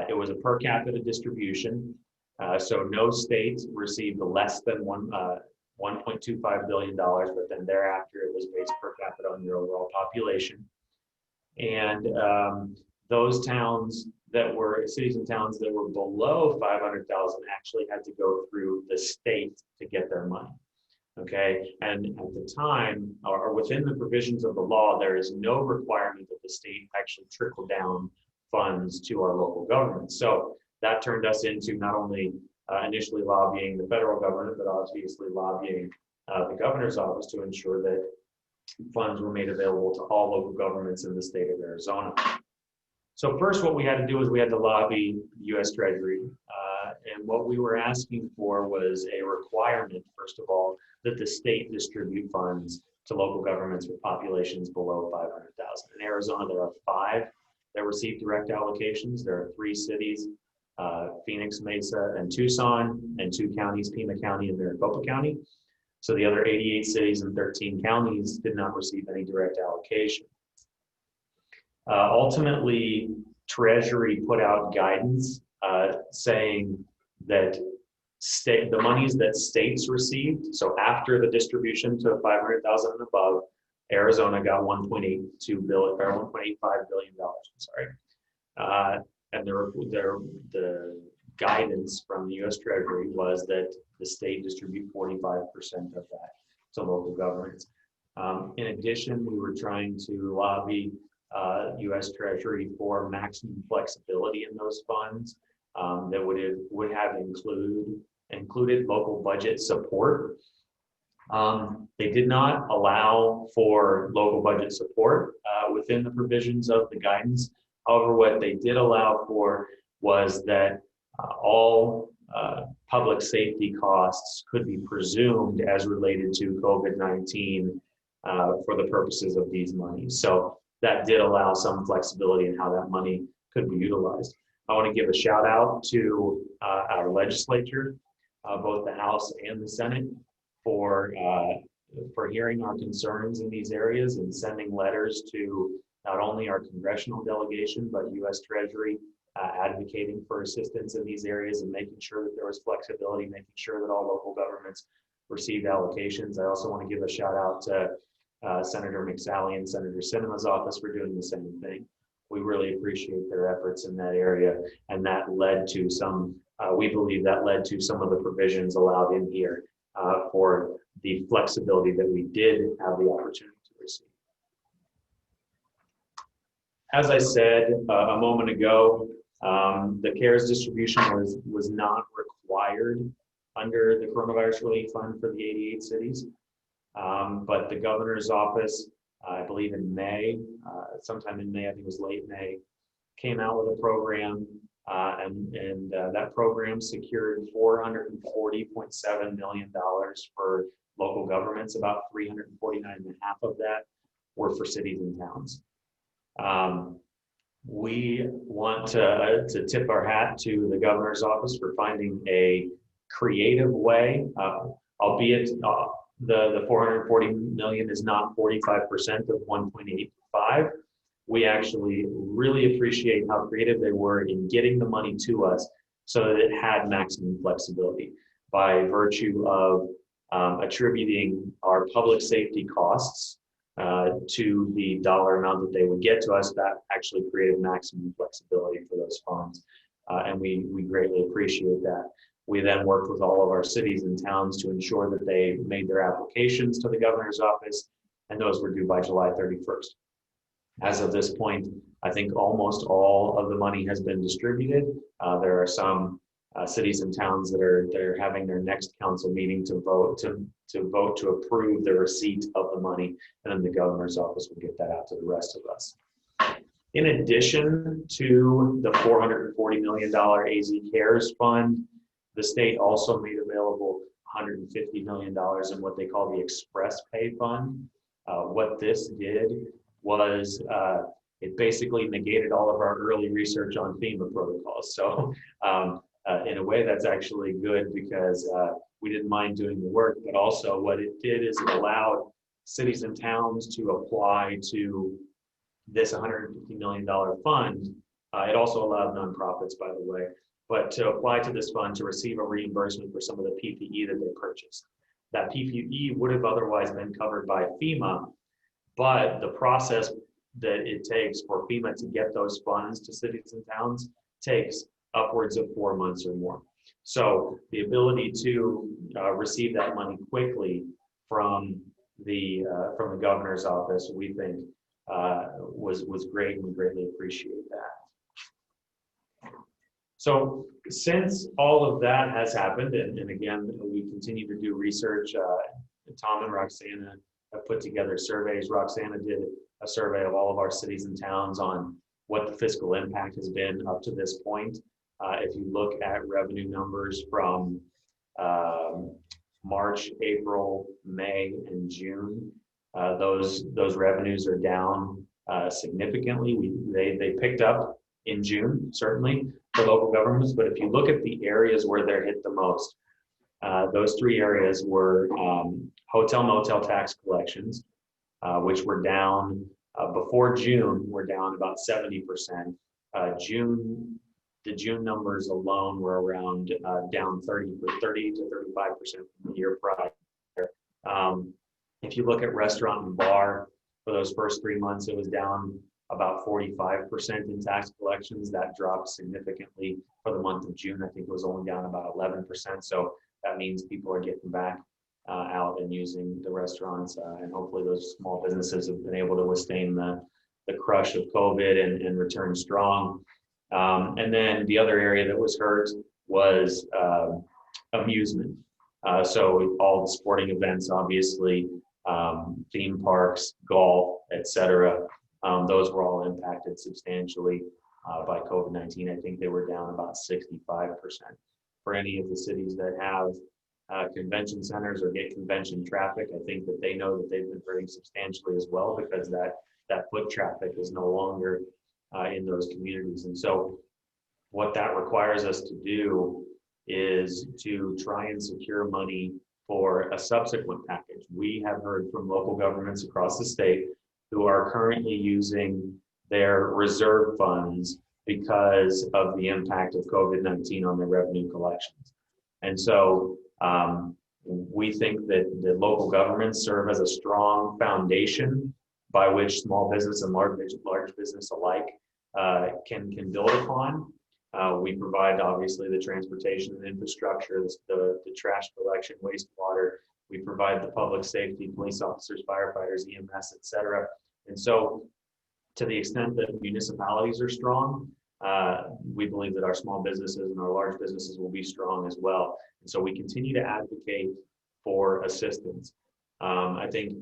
Speaker 1: It was a per capita distribution, so no state received less than $1.25 billion, but then thereafter it was based per capita on your overall population. And those cities and towns that were below 500,000 actually had to go through the state to get their money. Okay, and at the time, or within the provisions of the law, there is no requirement that the state actually trickle down funds to our local government. So that turned us into not only initially lobbying the federal government, but obviously lobbying the governor's office to ensure that funds were made available to all local governments in the state of Arizona. So first, what we had to do is we had to lobby U.S. Treasury. And what we were asking for was a requirement, first of all, that the state distribute funds to local governments with populations below 500,000. In Arizona, there are 5 that receive direct allocations. There are 3 cities, Phoenix, Mesa, and Tucson, and 2 counties, Pima County and Maricopa County. So the other 88 cities and 13 counties did not receive any direct allocation. Ultimately, Treasury put out guidance saying that the monies that states received, so after the distribution to 500,000 and above, Arizona got 1.82 billion or 1.85 billion dollars. Sorry, and the guidance from the U.S. Treasury was that the state distribute 45% of that to local governments. In addition, we were trying to lobby U.S. Treasury for maximum flexibility in those funds that would have included local budget support. They did not allow for local budget support within the provisions of the guidance. However, what they did allow for was that all public safety costs could be presumed as related to COVID-19 for the purposes of these monies. So that did allow some flexibility in how that money could be utilized. I want to give a shout out to our legislature, both the House and the Senate, for hearing our concerns in these areas and sending letters to not only our congressional delegation, but U.S. Treasury, advocating for assistance in these areas and making sure that there was flexibility, making sure that all local governments received allocations. I also want to give a shout out to Senator McSally and Senator Sinema's office for doing the same thing. We really appreciate their efforts in that area, and that led to some, we believe that led to some of the provisions allowed in here for the flexibility that we did have the opportunity to receive. As I said a moment ago, the CARES distribution was not required under the Coronavirus Relief Fund for the 88 cities. But the governor's office, I believe in May, sometime in May, I think it was late May, came out with a program, and that program secured $440.7 million for local governments. About 349.5 of that were for cities and towns. We want to tip our hat to the governor's office for finding a creative way, albeit the 440 million is not 45% of 1.85. We actually really appreciate how creative they were in getting the money to us so that it had maximum flexibility by virtue of attributing our public safety costs to the dollar amount that they would get to us. That actually created maximum flexibility for those funds. And we greatly appreciate that. We then worked with all of our cities and towns to ensure that they made their applications to the governor's office, and those were due by July 31st. As of this point, I think almost all of the money has been distributed. There are some cities and towns that are having their next council meeting to vote to approve the receipt of the money, and then the governor's office will get that out to the rest of us. In addition to the $440 million AZ CARES fund, the state also made available $150 million in what they call the Express Pay Fund. What this did was it basically negated all of our early research on FEMA protocols. So in a way, that's actually good because we didn't mind doing the work, but also what it did is it allowed cities and towns to apply to this $150 million fund. It also allowed nonprofits, by the way, but to apply to this fund to receive a reimbursement for some of the PPE that they purchased. That PPE would have otherwise been covered by FEMA, but the process that it takes for FEMA to get those funds to cities and towns takes upwards of 4 months or more. So the ability to receive that money quickly from the governor's office, we think was great, and we greatly appreciate that. So since all of that has happened, and again, we continue to do research, Tom and Roxana have put together surveys. Roxana did a survey of all of our cities and towns on what the fiscal impact has been up to this point. If you look at revenue numbers from March, April, May, and June, those revenues are down significantly. They picked up in June, certainly, for local governments, but if you look at the areas where they're hit the most, Those three areas were hotel motel tax collections, which were down before June, we're down about 70%. The June numbers alone were around down 30 to 35% from the year prior. If you look at restaurant and bar, for those first 3 months, it was down about 45% in tax collections. That dropped significantly for the month of June. I think it was only down about 11%. So that means people are getting back out and using the restaurants, and hopefully those small businesses have been able to withstand the crush of COVID and return strong. And then the other area that was hurt was amusement. So all the sporting events, obviously, theme parks, golf, etc. Those were all impacted substantially by COVID-19. I think they were down about 65%. For any of the cities that have convention centers or get convention traffic, I think that they know that they've been hurting substantially as well, because that foot traffic is no longer in those communities. And so what that requires us to do is to try and secure money for a subsequent package. We have heard from local governments across the state who are currently using their reserve funds because of the impact of COVID-19 on their revenue collections. And so we think that the local governments serve as a strong foundation by which small business and large business alike can build upon. We provide, obviously, the transportation and infrastructure, the trash collection, wastewater. We provide the public safety, police officers, firefighters, EMS, et cetera. And so to the extent that municipalities are strong, we believe that our small businesses and our large businesses will be strong as well. And so we continue to advocate for assistance. I think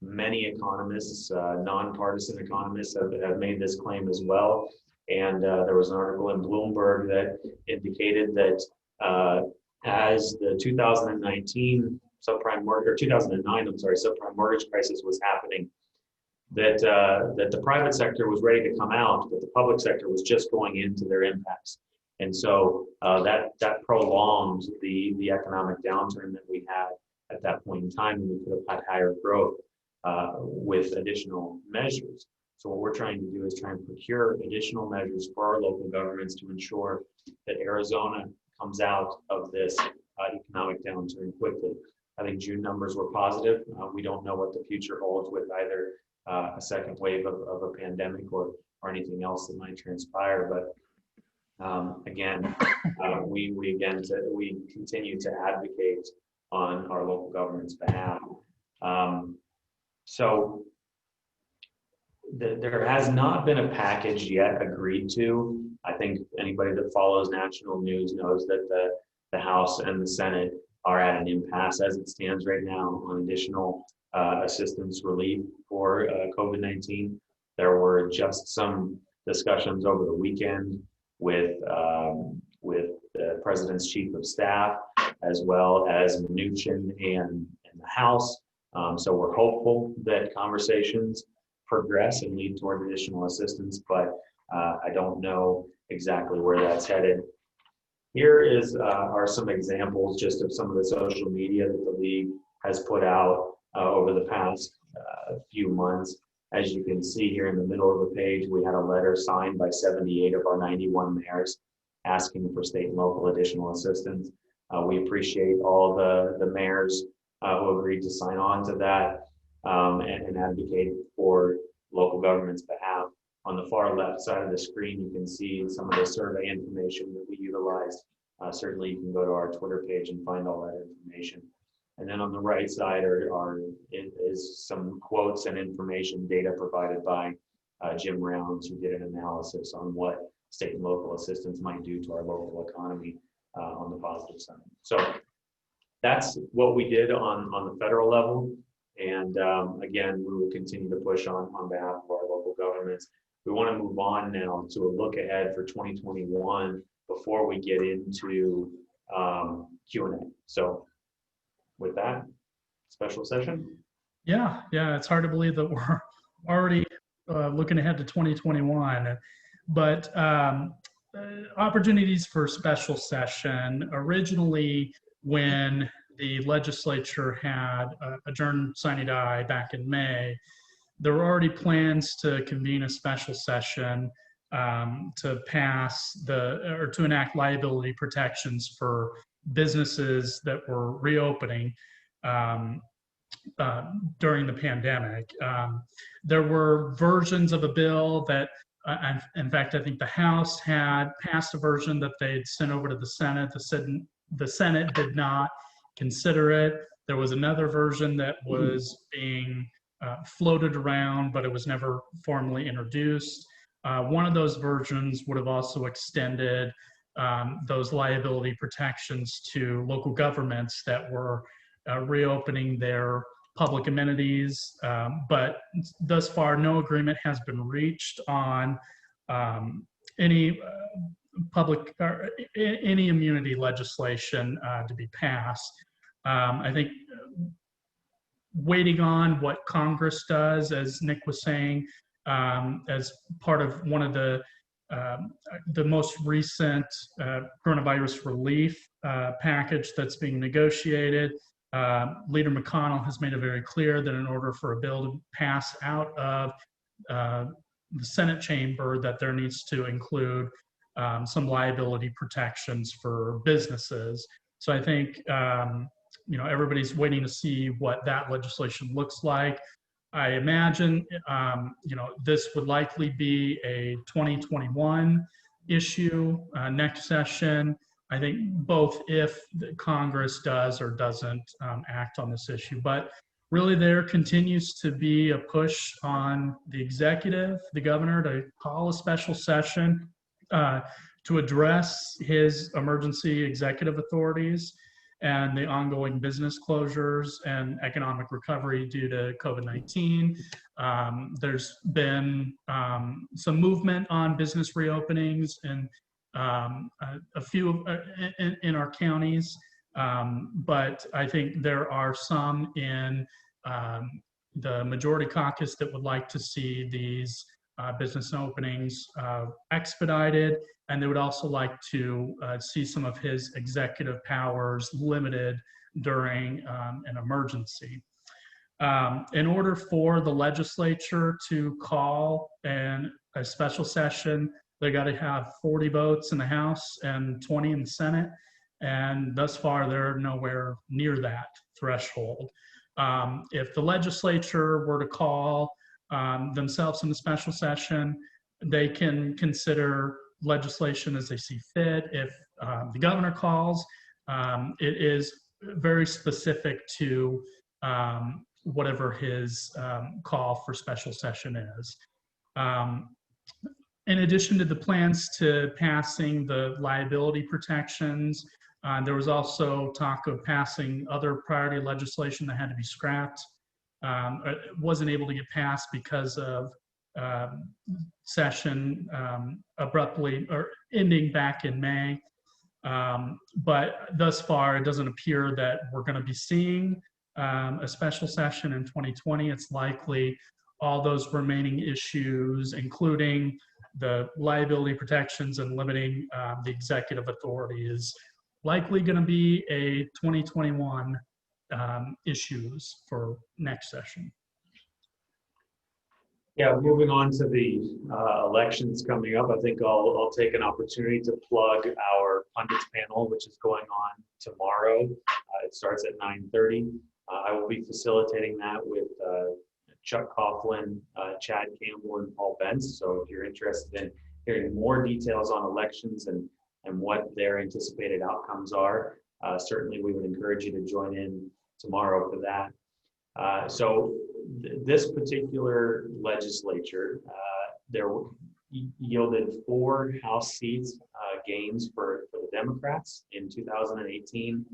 Speaker 1: many economists, nonpartisan economists, have made this claim as well. And there was an article in Bloomberg that indicated that as the 2009 subprime mortgage crisis was happening, that the private sector was ready to come out, but the public sector was just going into their impacts. And so that prolonged the economic downturn that we had at that point in time, and we could have had higher growth with additional measures. So what we're trying to do is try and procure additional measures for our local governments to ensure that Arizona comes out of this economic downturn quickly. I think June numbers were positive. We don't know what the future holds with either a second wave of a pandemic or anything else that might transpire. But again, we continue to advocate on our local government's behalf. So there has not been a package yet agreed to. I think anybody that follows national news knows that the House and the Senate are at an impasse as it stands right now on additional assistance relief for COVID-19. There were just some discussions over the weekend with the President's Chief of Staff, as well as Mnuchin and the House. So we're hopeful that conversations progress and lead toward additional assistance, but I don't know exactly where that's headed. Here are some examples just of some of the social media that the League has put out over the past few months. As you can see here in the middle of the page, we had a letter signed by 78 of our 91 mayors asking for state and local additional assistance. We appreciate all the mayors who agreed to sign on to that and advocate for local government's behalf. On the far left side of the screen, you can see some of the survey information that we utilized. Certainly, you can go to our Twitter page and find all that information. And then on the right side is some quotes and information data provided by Jim Rounds, who did an analysis on what state and local assistance might do to our local economy on the positive side. So that's what we did on the federal level. And again, we will continue to push on behalf of our local governments. We want to move on now to a look ahead for 2021 before we get into Q&A. So with that, special session.
Speaker 2: Yeah, it's hard to believe that we're already looking ahead to 2021. But opportunities for special session. Originally, when the legislature had adjourned sine die back in May, there were already plans to convene a special session to pass or to enact liability protections for businesses that were reopening during the pandemic. There were versions of a bill that, in fact, I think the House had passed a version that they'd sent over to the Senate. The Senate did not consider it. There was another version that was being floated around, but it was never formally introduced. One of those versions would have also extended those liability protections to local governments that were reopening their public amenities, but thus far no agreement has been reached on any public or any immunity legislation to be passed. I think waiting on what Congress does, as Nick was saying, as part of one of the most recent coronavirus relief package that's being negotiated. Leader McConnell has made it very clear that in order for a bill to pass out of the Senate chamber, that there needs to include some liability protections for businesses. So I think everybody's waiting to see what that legislation looks like. I imagine this would likely be a 2021 issue next session. I think both if the Congress does or doesn't act on this issue, but really there continues to be a push on the executive, the governor, to call a special session to address his emergency executive authorities and the ongoing business closures and economic recovery due to COVID-19. There's been some movement on business reopenings and a few in our counties, but I think there are some in the majority caucus that would like to see these business openings expedited, and they would also like to see some of his executive powers limited during an emergency. In order for the legislature to call a special session, they got to have 40 votes in the House and 20 in the Senate, and thus far they're nowhere near that threshold. If the legislature were to call themselves in a special session, they can consider legislation as they see fit. If the governor calls, it is very specific to whatever his call for special session is. In addition to the plans to passing the liability protections, there was also talk of passing other priority legislation that had to be scrapped. It wasn't able to get passed because of session abruptly or ending back in May. But thus far, it doesn't appear that we're going to be seeing a special session in 2020. It's likely all those remaining issues, including the liability protections and limiting the executive authority, is likely going to be a 2021 issues for next session.
Speaker 1: Yeah, moving on to the elections coming up, I think I'll take an opportunity to plug our pundits panel, which is going on tomorrow. It starts at 9:30. I will be facilitating that with Chuck Coughlin, Chad Campbell, and Paul Bentz. So if you're interested in hearing more details on elections and what their anticipated outcomes are, certainly we would encourage you to join in tomorrow for that. So this particular legislature, there yielded 4 House seats gains for the Democrats in 2018,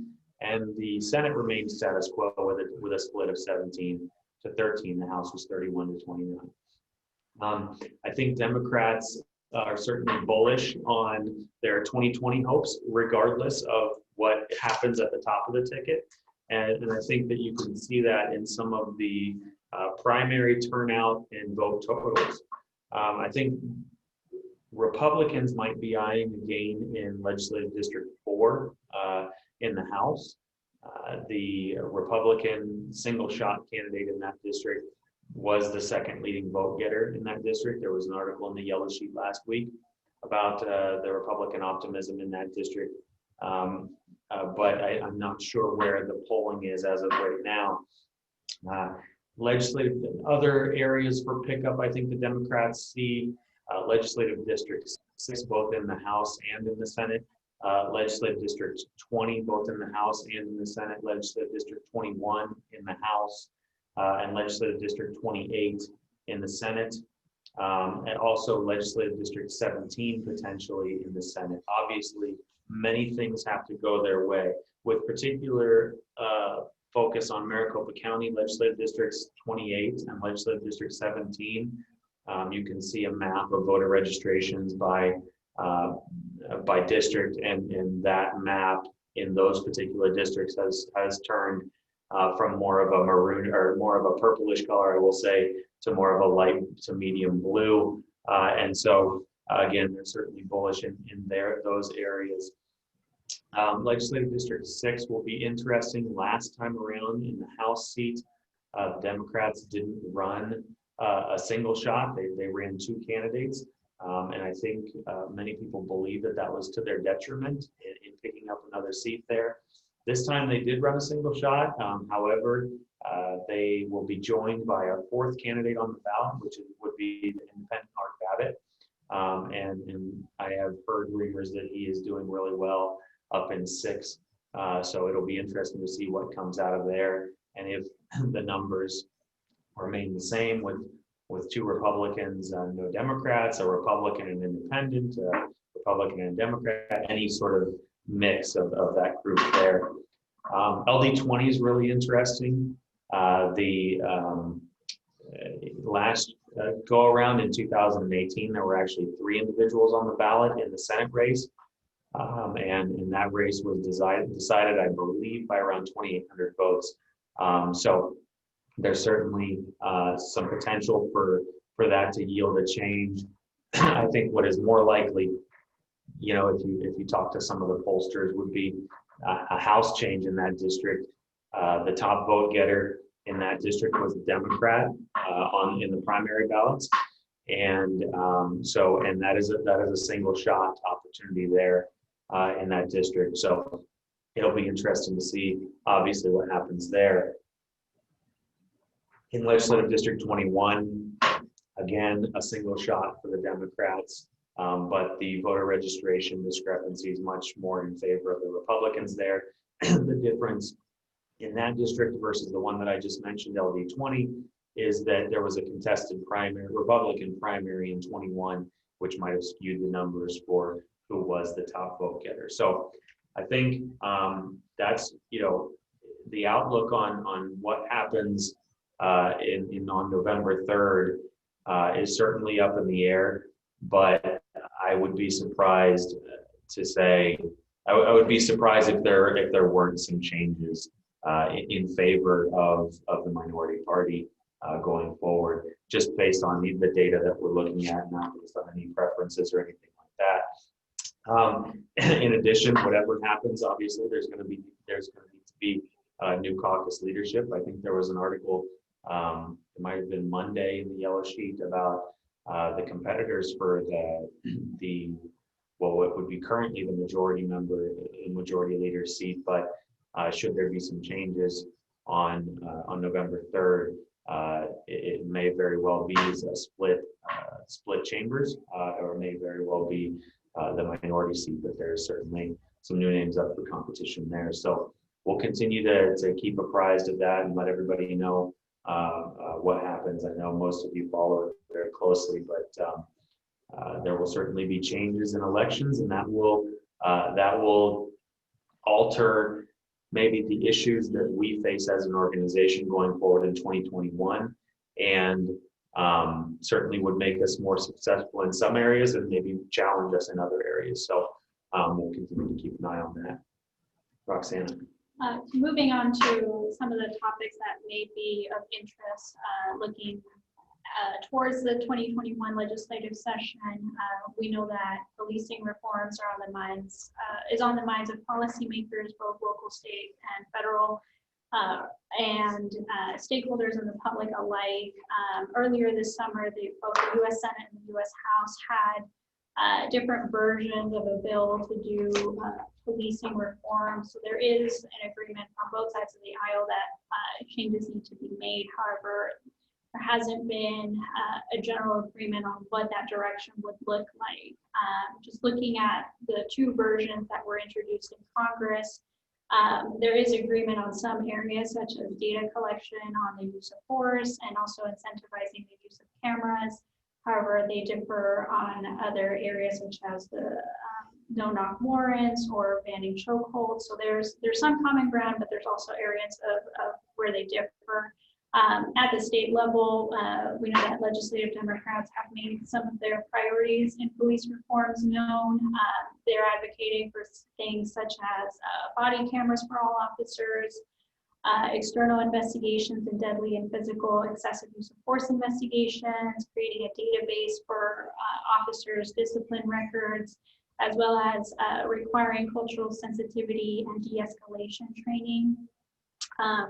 Speaker 1: and the Senate remained status quo with a split of 17 to 13. The House was 31 to 29. I think Democrats are certainly bullish on their 2020 hopes, regardless of what happens at the top of the ticket. And I think that you can see that in some of the primary turnout and vote totals. I think Republicans might be eyeing a gain in Legislative District 4. in the House. The Republican single shot candidate in that district was the second leading vote getter in that district. There was an article in the Yellow Sheet last week about the Republican optimism in that district. But I'm not sure where the polling is as of right now. Legislative, other areas for pickup, I think the Democrats see legislative district 6, both in the House and in the Senate. Legislative District 20, both in the House and in the Senate. Legislative District 21 in the House, and Legislative District 28 in the Senate. And also Legislative District 17 potentially in the Senate. Obviously, many things have to go their way, with particular focus on Maricopa County Legislative Districts 28 and Legislative District 17. You can see a map of voter registrations by district, and that map in those particular districts has turned from more of a maroon or more of a purplish color, I will say, to more of a light to medium blue. And so again, they're certainly bullish in those areas. Legislative District 6 will be interesting. Last time around in the House seat, Democrats didn't run a single shot. They ran 2 candidates. And I think many people believe that was to their detriment in picking up another seat there. This time they did run a single shot. However, they will be joined by a 4th candidate on the ballot, which would be the independent Art Babbitt. And I have heard rumors that he is doing really well up in 6. So it'll be interesting to see what comes out of there. And if the numbers remain the same with 2 Republicans, no Democrats, a Republican and independent, Republican and Democrat, any sort of mix of that group there. LD20 is really interesting. The last go around in 2018, there were actually 3 individuals on the ballot in the Senate race. And that race was decided, I believe, by around 2,800 votes. So there's certainly some potential for that to yield a change. I think what is more likely, if you talk to some of the pollsters, would be a House change in that district. The top vote getter in that district was a Democrat in the primary ballots, and that is a single shot opportunity there in that district. So it'll be interesting to see, obviously, what happens there. In Legislative District 21, again, a single shot for the Democrats, but the voter registration discrepancy is much more in favor of the Republicans there. The difference in that district versus the one that I just mentioned, LD20, is that there was a contested Republican primary in 21, which might have skewed the numbers for who was the top vote getter. So I think that's, the outlook on what happens on November 3rd is certainly up in the air, but I would be surprised to say, I would be surprised if there weren't some changes in favor of the minority party going forward, just based on the data that we're looking at, not based on any preferences or anything like that. In addition, whatever happens, obviously there's going to need to be new caucus leadership. I think there was an article, it might have been Monday in the Yellow Sheet, about the competitors for what would be currently the majority leader seat, but should there be some changes on November 3rd, it may very well be a split chambers, or it may very well be the minority seat, but there's certainly some new names up for competition there. So we'll continue to keep apprised of that and let everybody know what happens. I know most of you follow it very closely, but there will certainly be changes in elections, and that will alter maybe the issues that we face as an organization going forward in 2021, and certainly would make us more successful in some areas and maybe challenge us in other areas. So we'll continue to keep an eye on that. Roxana.
Speaker 3: Moving on to some of the topics that may be of interest, looking towards the 2021 legislative session, we know that policing reforms are on the minds, is on the minds of policymakers, both local, state, and federal, and stakeholders in the public alike. Earlier this summer, both the U.S. Senate and the U.S. House had different versions of a bill to do policing reform. So there is an agreement on both sides of the aisle that changes need to be made. However, there hasn't been a general agreement on what that direction would look like. Just looking at the two versions that were introduced in Congress, there is agreement on some areas such as data collection on the use of force and also incentivizing the use of cameras. However, they differ on other areas such as the no-knock warrants or banning chokeholds. So there's some common ground, but there's also areas of where they differ. At the state level, we know that legislative Democrats have made some of their priorities in police reforms known. They're advocating for things such as body cameras for all officers, external investigations in deadly and physical excessive use of force investigations, creating a database for officers' discipline records, as well as requiring cultural sensitivity and de-escalation training.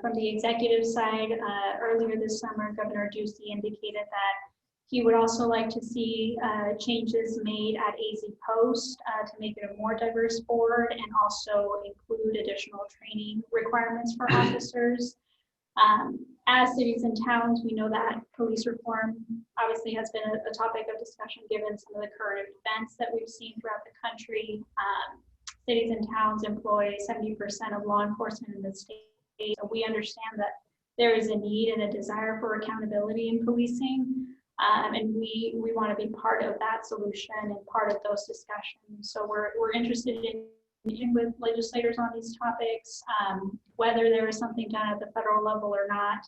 Speaker 3: From the executive side, earlier this summer, Governor Ducey indicated that he would also like to see changes made at AZ Post to make it a more diverse board and also include additional training requirements for officers. As cities and towns, we know that police reform obviously has been a topic of discussion given some of the current events that we've seen throughout the country. Cities and towns employ 70% of law enforcement in the state. So we understand that there is a need and a desire for accountability in policing, and we want to be part of that solution and part of those discussions. So we're interested in meeting with legislators on these topics, whether there is something done at the federal level or not.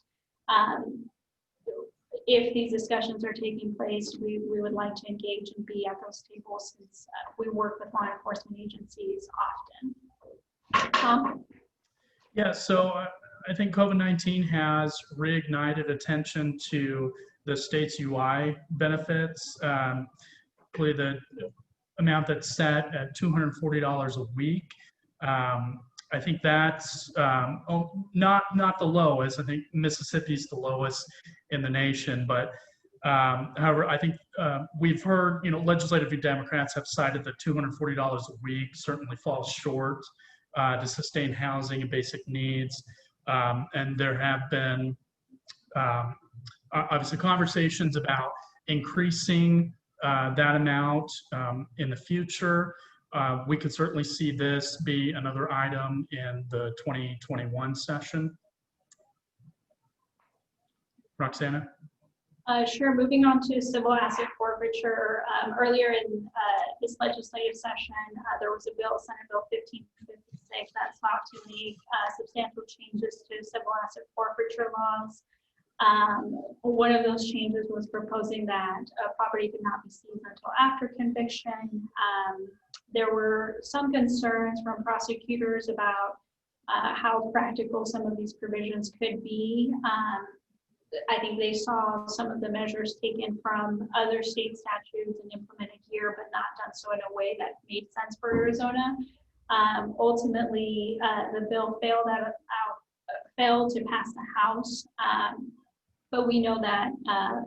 Speaker 3: If these discussions are taking place, we would like to engage and be at those tables since we work with law enforcement agencies often. Tom?
Speaker 2: Yeah, so I think COVID-19 has reignited attention to the state's UI benefits. Probably the amount that's set at $240 a week. I think that's not the lowest. I think Mississippi's the lowest in the nation, but however, I think we've heard, legislative Democrats have cited that $240 a week certainly falls short to sustain housing and basic needs. And there have been obviously conversations about increasing that amount in the future. We could certainly see this be another item in the 2021 session. Roxana?
Speaker 3: Sure. Moving on to civil asset forfeiture. Earlier in this legislative session, there was a bill, Senate Bill 1556, that sought to make substantial changes to civil asset forfeiture laws. One of those changes was proposing that property could not be seized until after conviction. There were some concerns from prosecutors about how practical some of these provisions could be. I think they saw some of the measures taken from other state statutes and implemented here, but not done so in a way that made sense for Arizona. Ultimately, the bill failed to pass the House. But we know that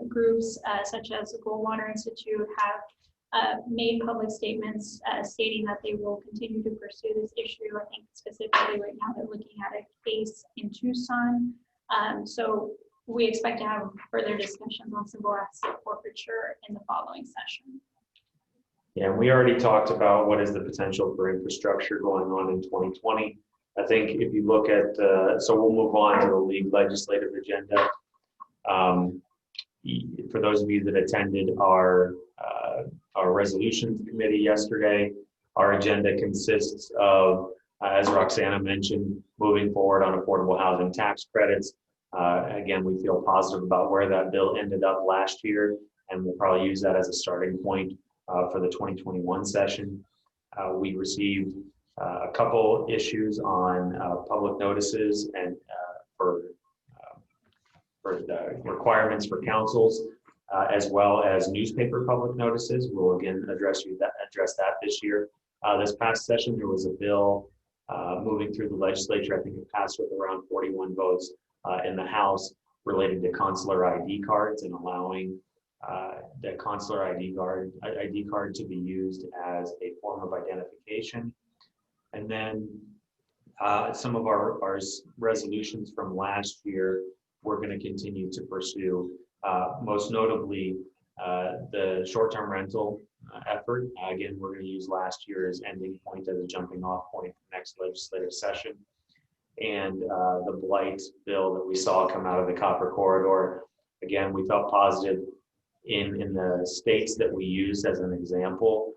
Speaker 3: groups such as the Goldwater Institute have made public statements stating that they will continue to pursue this issue. I think specifically right now they're looking at a case in Tucson. So we expect to have further discussions on civil asset forfeiture in the following session.
Speaker 1: Yeah, we already talked about what is the potential for infrastructure going on in 2020. I think if you look at, so we'll move on to the league legislative agenda. For those of you that attended our resolutions committee yesterday, our agenda consists of, as Roxana mentioned, moving forward on affordable housing tax credits. Again, we feel positive about where that bill ended up last year, and we'll probably use that as a starting point for the 2021 session. We received a couple issues on public notices and for the requirements for councils. as well as newspaper public notices. We'll again address that this year. This past session, there was a bill moving through the legislature. I think it passed with around 41 votes in the House related to consular ID cards and allowing the consular ID card to be used as a form of identification. And then some of our resolutions from last year, we're going to continue to pursue, most notably the short-term rental effort. Again, we're going to use last year's ending point as a jumping off point for next legislative session. And the blight bill that we saw come out of the Copper Corridor. Again, we felt positive in the states that we used as an example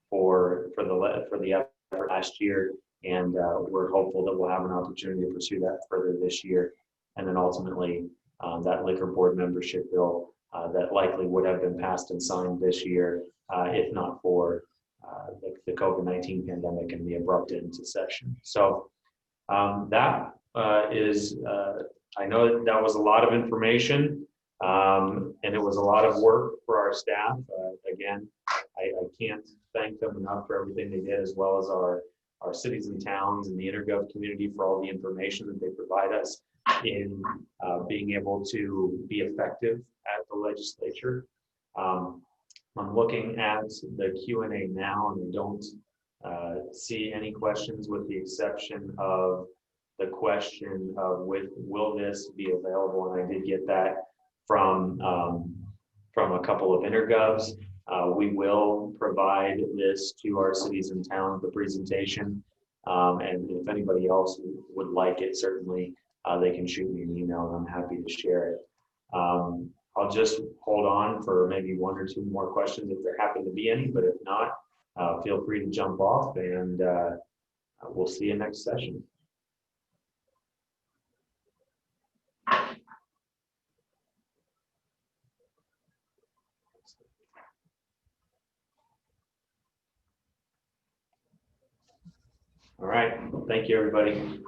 Speaker 1: for the effort last year, and we're hopeful that we'll have an opportunity to pursue that further this year. And then ultimately, that liquor board membership bill that likely would have been passed and signed this year if not for the COVID-19 pandemic and the abrupt end to session. So that is, I know that was a lot of information. And it was a lot of work for our staff. Again, I can't thank them enough for everything they did, as well as our cities and towns and the intergov community for all the information that they provide us in being able to be effective at the legislature. I'm looking at the Q&A now, and I don't see any questions with the exception of the question of will this be available? And I did get that from a couple of intergovs. We will provide this to our cities and towns, the presentation. And if anybody else would like it, certainly they can shoot me an email and I'm happy to share it. I'll just hold on for maybe one or two more questions if there happen to be any, but if not, feel free to jump off, and we'll see you next session. All right. Thank you, everybody.